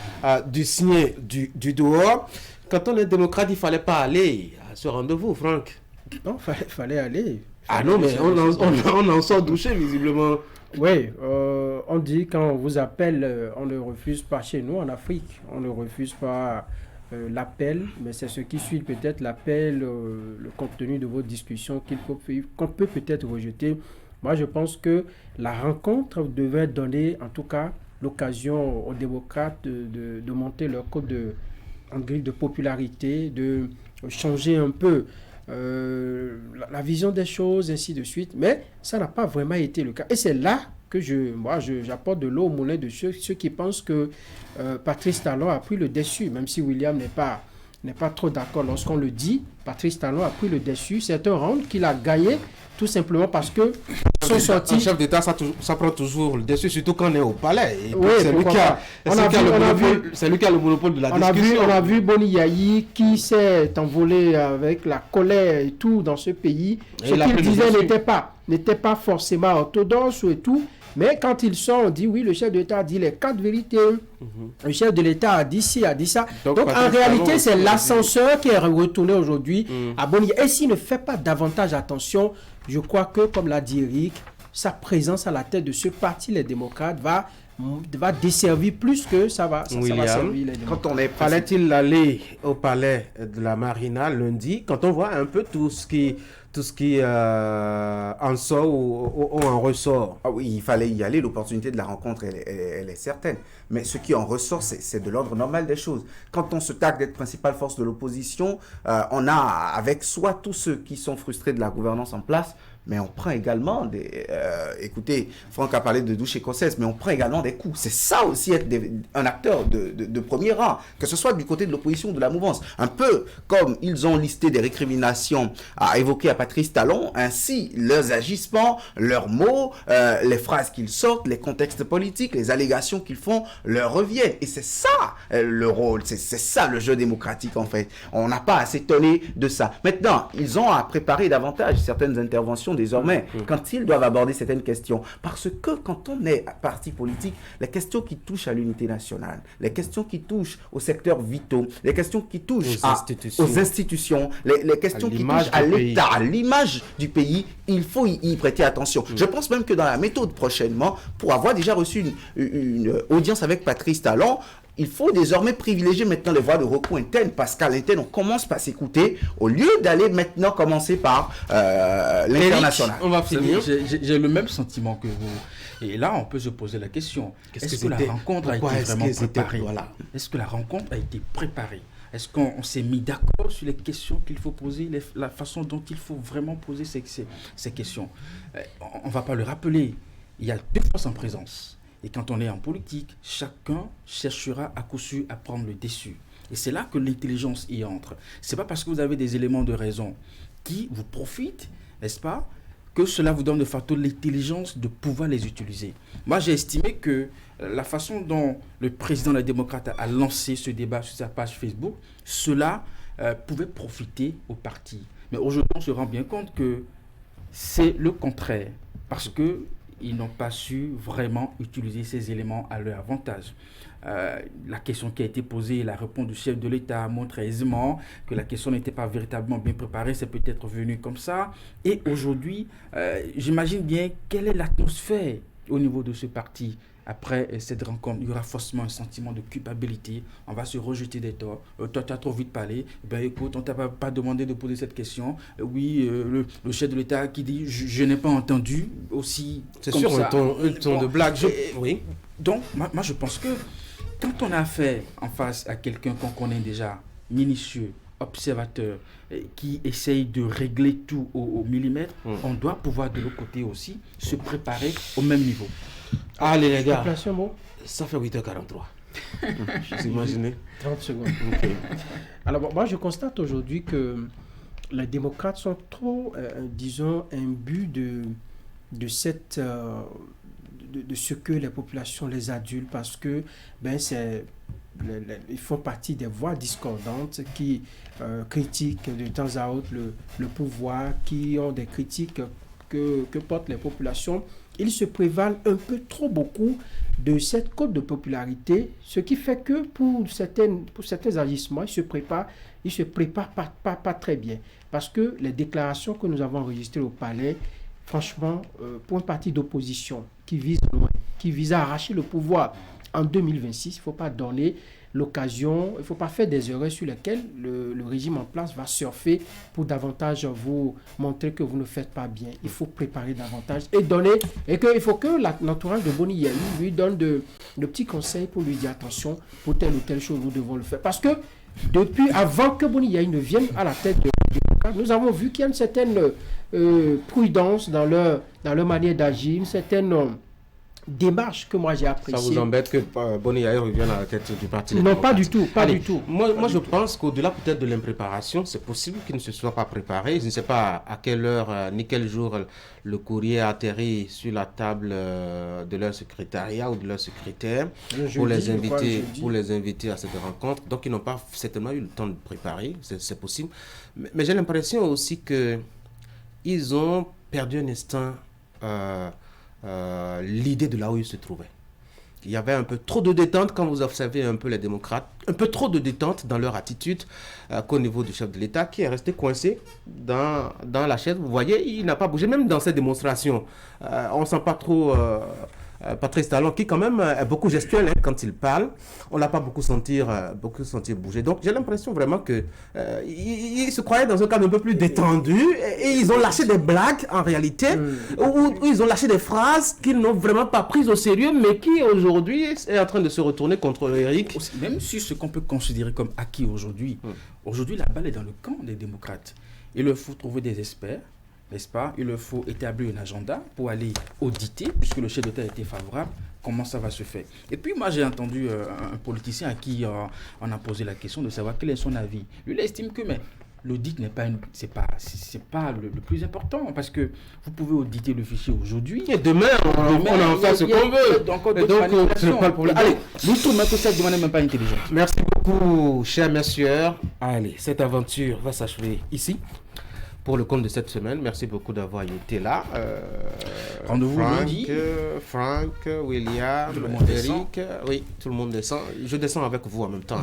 du signé du dehors. Quand on est démocrate, il ne fallait pas aller à ce rendez-vous, Franck. Non, fallait aller. Non, mais on en sort douché, visiblement. Oui, on dit quand on vous appelle, on ne refuse pas chez nous en Afrique. On ne refuse pas l'appel, mais c'est ce qui suit peut-être l'appel, le contenu de vos discussions qu'on peut peut-être rejeter. Moi, je pense que la rencontre devait donner, en tout cas, l'occasion aux démocrates de monter leur code en grille de popularité, de changer un peu la vision des choses, ainsi de suite. Mais ça n'a pas vraiment été le cas. Et c'est là que j'apporte de l'eau au moulin de ceux qui pensent que Patrice Talon a pris le dessus, même si William n'est pas trop d'accord lorsqu'on le dit. Patrice Talon a pris le dessus. C'est un round qu'il a gagné tout simplement parce que sont sortis... Un chef d'État, ça prend toujours le dessus, surtout quand on est au palais. Et oui, c'est lui qui a le monopole de la discussion. On a vu Boniyahi qui s'est envolé avec la colère et tout dans ce pays. Ce qu'il disait n'était pas forcément orthodoxe et tout. Mais quand il sort, on dit oui, le chef de l'État a dit les 4 vérités. Le chef de l'État a dit ci, a dit ça. Donc en réalité, c'est l'ascenseur qui est retourné aujourd'hui à Boniyahi. Et s'il ne fait pas davantage attention, je crois que, comme l'a dit Eric, sa présence à la tête de ce parti, les démocrates, va desservir plus que ça va servir les démocrates. Fallait-il aller au palais de la Marina lundi, quand on voit un peu tout ce qui en sort ou en ressort? Ah oui, il fallait y aller. L'opportunité de la rencontre, elle est certaine. Mais ce qui en ressort, c'est de l'ordre normal des choses. Quand on se targue d'être principale force de l'opposition, on a avec soi tous ceux qui sont frustrés de la gouvernance en place, mais on prend également des... écoutez, Franck a parlé de douche écossaise, mais on prend également des coups. C'est ça aussi être un acteur de premier rang, que ce soit du côté de l'opposition ou de la mouvance. Un peu comme ils ont listé des récriminations à évoquer à Patrice Talon, ainsi leurs agissements, leurs mots, les phrases qu'ils sortent, les contextes politiques, les allégations qu'ils font, leur reviennent. Et c'est ça le rôle, c'est ça le jeu démocratique en fait. On n'a pas à s'étonner de ça. Maintenant, ils ont à préparer davantage certaines interventions désormais, quand ils doivent aborder certaines questions. Parce que quand on est parti politique, les questions qui touchent à l'unité nationale, les questions qui touchent aux secteurs vitaux, les questions qui touchent aux institutions, les questions qui touchent à l'État, à l'image du pays, il faut y prêter attention. Je pense même que dans la méthode prochainement, pour avoir déjà reçu une audience avec Patrice Talon, il faut désormais privilégier maintenant les voies de recours internes, parce qu'à l'interne, on commence par s'écouter au lieu d'aller maintenant commencer par l'international. On va finir. J'ai le même sentiment que vous. Et là, on peut se poser la question. Est-ce que la rencontre a été vraiment préparée? Est-ce que la rencontre a été préparée? Est-ce qu'on s'est mis d'accord sur les questions qu'il faut poser, la façon dont il faut vraiment poser ces questions? On ne va pas le rappeler. Il y a 2 forces en présence. Et quand on est en politique, chacun cherchera à coup sûr à prendre le dessus. Et c'est là que l'intelligence y entre. Ce n'est pas parce que vous avez des éléments de raison qui vous profitent, n'est-ce pas, que cela vous donne de facto l'intelligence de pouvoir les utiliser. Moi, j'ai estimé que la façon dont le président des démocrates a lancé ce débat sur sa page Facebook, cela pouvait profiter au parti. Mais aujourd'hui, on se rend bien compte que c'est le contraire. Parce que ils n'ont pas su vraiment utiliser ces éléments à leur avantage. La question qui a été posée, la réponse du chef de l'État montre aisément que la question n'était pas véritablement bien préparée, c'est peut-être venu comme ça. Et aujourd'hui, j'imagine bien quelle est l'atmosphère au niveau de ce parti. Après cette rencontre, il y aura forcément un sentiment de culpabilité. On va se rejeter des torts. Toi, tu as trop vite parlé. Ben, écoute, on ne t'a pas demandé de poser cette question. Oui, le chef de l'État qui dit « je n'ai pas entendu » aussi. C'est sûr, un ton de blague. Oui. Donc, moi, je pense que quand on a affaire en face à quelqu'un qu'on connaît déjà, minutieux, observateur, qui essaye de régler tout au millimètre, on doit pouvoir de l'autre côté aussi se préparer au même niveau. Allez les gars, ça fait 8h43. Je imaginé 30 secondes. Okay. Alors moi je constate aujourd'hui que les démocrates sont trop, disons, imbus de cette... de ce que les populations les adulent parce que ils font partie des voix discordantes qui critiquent de temps à autre le pouvoir, qui ont des critiques que portent les populations. Ils se prévalent un peu trop beaucoup de cette cote de popularité, ce qui fait que pour certains agissements, ils se préparent pas très bien. Parce que les déclarations que nous avons enregistrées au palais, franchement, pour un parti d'opposition qui vise loin, qui vise à arracher le pouvoir en 2026, il ne faut pas donner l'occasion, il ne faut pas faire des erreurs sur lesquelles le régime en place va surfer pour davantage vous montrer que vous ne faites pas bien. Il faut préparer davantage et qu'il faut que l'entourage de Boni Yayi lui donne de petits conseils pour lui dire attention, pour telle ou telle chose, nous devons le faire. Parce que avant que Boni Yayi ne vienne à la tête de l'État, nous avons vu qu'il y a une certaine prudence dans leur manière d'agir, une certaine démarche que moi j'ai appréciée. Ça vous embête que Boni Yayi revienne à la tête du parti? Non, pas du tout, du tout. Moi je pense qu'au-delà peut-être de l'impréparation, c'est possible qu'ils ne se soient pas préparés. Je ne sais pas à quelle heure ni quel jour le courrier a atterri sur la table de leur secrétariat ou de leur secrétaire pour les inviter à cette rencontre. Donc ils n'ont pas certainement eu le temps de préparer, c'est possible. Mais j'ai l'impression aussi qu'ils ont perdu un instant l'idée de là où ils se trouvaient. Il y avait un peu trop de détente quand vous observez un peu les démocrates, un peu trop de détente dans leur attitude qu'au niveau du chef de l'État qui est resté coincé dans la chaise. Vous voyez, il n'a pas bougé, même dans ces démonstrations. On ne sent pas trop Patrice Talon qui quand même est beaucoup gestuel quand il parle. On ne l'a pas beaucoup senti bouger. Donc j'ai l'impression vraiment que ils se croyaient dans un cadre un peu plus détendu et ils ont lâché des blagues en réalité ou ils ont lâché des phrases qu'ils n'ont vraiment pas prises au sérieux mais qui aujourd'hui est en train de se retourner contre Eric. Même si ce qu'on peut considérer comme acquis aujourd'hui, aujourd'hui la balle est dans le camp des démocrates. Il leur faut trouver des experts, n'est-ce pas? Il leur faut établir un agenda pour aller auditer, puisque le chef d'État était favorable, comment ça va se faire. Et puis moi j'ai entendu un politicien à qui on a posé la question de savoir quel est son avis. Lui il estime que l'audit c'est pas le plus important, parce que vous pouvez auditer le fichier aujourd'hui. Et demain on en fait ce qu'on veut. Donc c'est pas le problème. Allez, nous trouvons que cette demande n'est même pas intelligente. Merci beaucoup, chers messieurs. Allez, cette aventure va s'achever ici. Pour le compte de cette semaine, merci beaucoup d'avoir été là. Rendez-vous lundi. Franck, William, Eric. Oui, tout le monde descend. Je descends avec vous en même temps.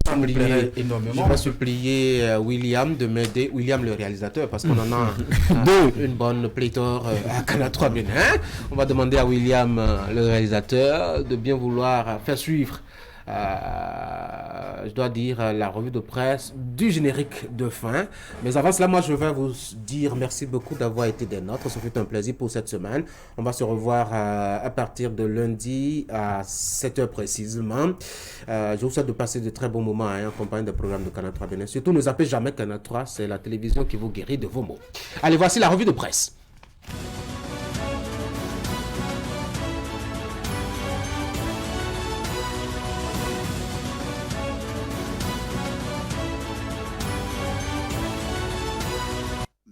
Je vais supplier William de m'aider, William le réalisateur, parce qu'on en a une bonne pléthore à Canal 3 Bénin. On va demander à William le réalisateur de bien vouloir faire suivre je dois dire la revue de presse du générique de fin. Mais avant cela, moi je vais vous dire merci beaucoup d'avoir été des nôtres. Ça fait un plaisir pour cette semaine. On va se revoir à partir de lundi à 7h précisément. Je vous souhaite de passer de très bons moments en compagnie des programmes de Canal 3 Bénin. Surtout ne zappez jamais Canal 3, c'est la télévision qui vous guérit de vos maux. Allez, voici la revue de presse.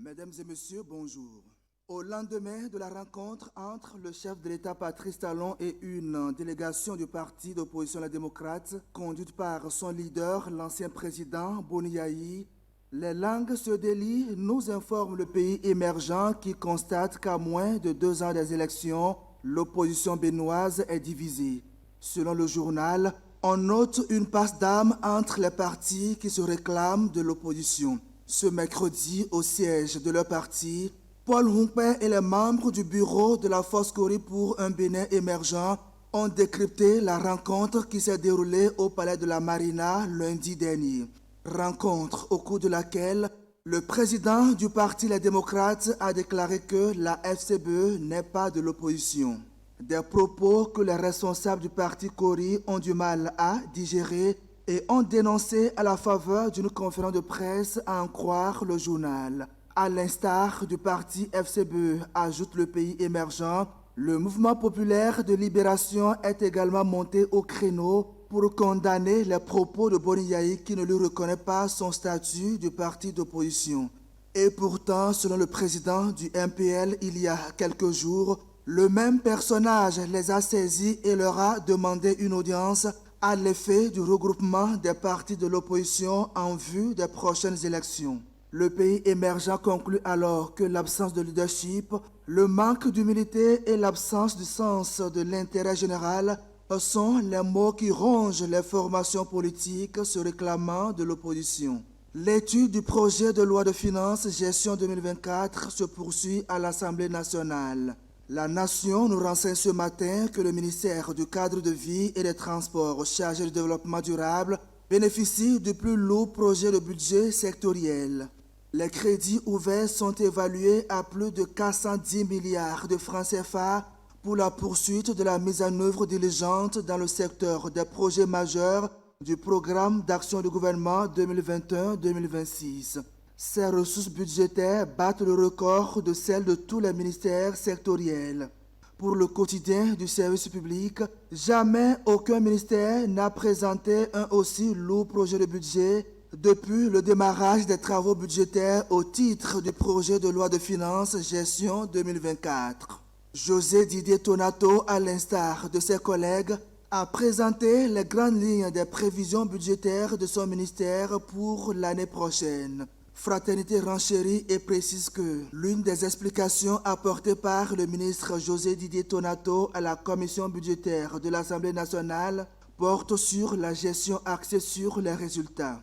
Mesdames et messieurs, bonjour. Au lendemain de la rencontre entre le chef de l'État Patrice Talon et une délégation du parti d'opposition Les Démocrates, conduite par son leader, l'ancien président Boni Yayi, Les langues se délient, nous informe le pays émergent qui constate qu'à moins de 2 ans des élections, l'opposition béninoise est divisée. Selon le journal, on note une passe d'âme entre les partis qui se réclament de l'opposition. Ce mercredi, au siège de leur parti, Paul Humpé et les membres du bureau de la Force Cori pour un Bénin émergent ont décrypté la rencontre qui s'est déroulée au Palais de la Marina lundi dernier. Rencontre au cours de laquelle le président du parti Les Démocrates a déclaré que la FCBE n'est pas de l'opposition. Des propos que les responsables du parti Cori ont du mal à digérer et ont dénoncé à la faveur d'une conférence de presse à en croire le journal. À l'instar du parti FCBE, ajoute le pays émergent, le mouvement populaire de libération est également monté au créneau pour condamner les propos de Boni Yayi qui ne lui reconnaît pas son statut de parti d'opposition. Et pourtant, selon le président du MPL, il y a quelques jours, le même personnage les a saisis et leur a demandé une audience à l'effet du regroupement des partis de l'opposition en vue des prochaines élections. Le pays émergent conclut alors que l'absence de leadership, le manque d'humilité et l'absence du sens de l'intérêt général sont les mots qui rongent les formations politiques se réclamant de l'opposition. L'étude du projet de loi de finances gestion 2024 se poursuit à l'Assemblée nationale. La Nation nous renseigne ce matin que le ministère du Cadre de vie et des Transports chargé du développement durable bénéficie du plus lourd projet de budget sectoriel. Les crédits ouverts sont évalués à plus de 410 milliards de francs CFA pour la poursuite de la mise en œuvre diligente dans le secteur des projets majeurs du programme d'action du gouvernement 2021-2026. Ces ressources budgétaires battent le record de celles de tous les ministères sectoriels. Pour le quotidien du service public, jamais aucun ministère n'a présenté un aussi lourd projet de budget depuis le démarrage des travaux budgétaires au titre du projet de loi de finances gestion 2024. José Didier Tonato, à l'instar de ses collègues, a présenté les grandes lignes des prévisions budgétaires de son ministère pour l'année prochaine. Fraternité renchérit et précise que l'une des explications apportées par le ministre José Didier Tonato à la commission budgétaire de l'Assemblée nationale porte sur la gestion axée sur les résultats.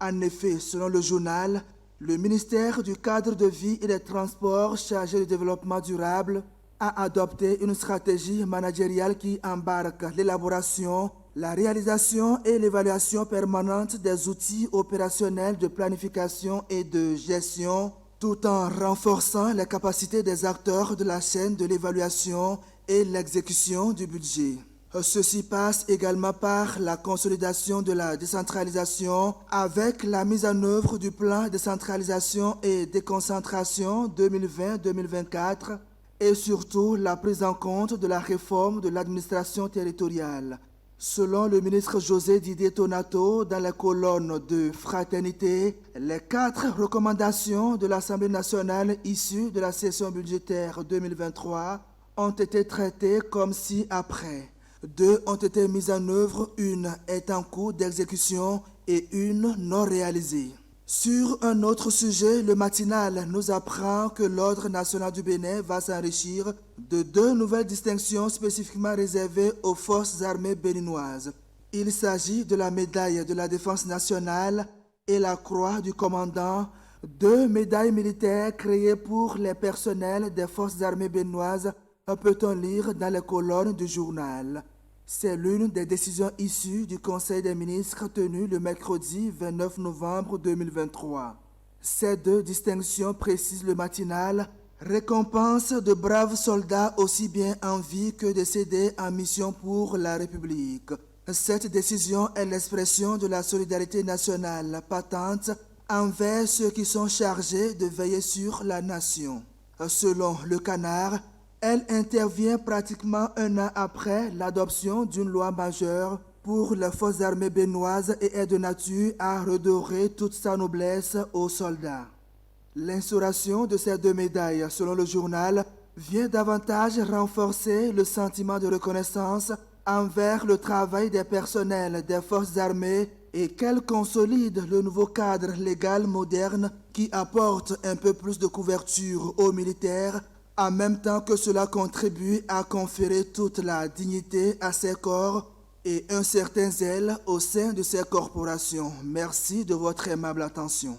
En effet, selon le journal, le ministère du Cadre de vie et des Transports chargé du développement durable a adopté une stratégie managériale qui embarque l'élaboration, la réalisation et l'évaluation permanente des outils opérationnels de planification et de gestion, tout en renforçant les capacités des acteurs de la chaîne de l'évaluation et l'exécution du budget. Ceci passe également par la consolidation de la décentralisation avec la mise en œuvre du plan de décentralisation et déconcentration 2020-2024 et surtout la prise en compte de la réforme de l'administration territoriale. Selon le ministre José Didier Tonato, dans la colonne de Fraternité, les 4 recommandations de l'Assemblée nationale issues de la session budgétaire 2023 ont été traitées comme ci-après. 2 ont été mises en œuvre, une est en cours d'exécution et une non réalisée. Sur un autre sujet, le matinal nous apprend que l'Ordre national du Bénin va s'enrichir de 2 nouvelles distinctions spécifiquement réservées aux forces armées béninoises. Il s'agit de la médaille de la défense nationale et la croix du commandant, 2 médailles militaires créées pour les personnels des forces armées béninoises, peut-on lire dans les colonnes du journal. C'est l'une des décisions issues du Conseil des ministres tenu le mercredi 29 novembre 2023. Ces 2 distinctions, précise le matinal, récompensent de braves soldats aussi bien en vie que décédés en mission pour la République. Cette décision est l'expression de la solidarité nationale patente envers ceux qui sont chargés de veiller sur la nation. Selon le Canard, elle intervient pratiquement 1 an après l'adoption d'une loi majeure pour les forces armées béninoises et est de nature à redorer toute sa noblesse aux soldats. L'instauration de ces 2 médailles, selon le journal, vient davantage renforcer le sentiment de reconnaissance envers le travail des personnels des forces armées et qu'elle consolide le nouveau cadre légal moderne qui apporte un peu plus de couverture aux militaires, en même temps que cela contribue à conférer toute la dignité à ces corps et un certain zèle au sein de ces corporations. Merci de votre aimable attention.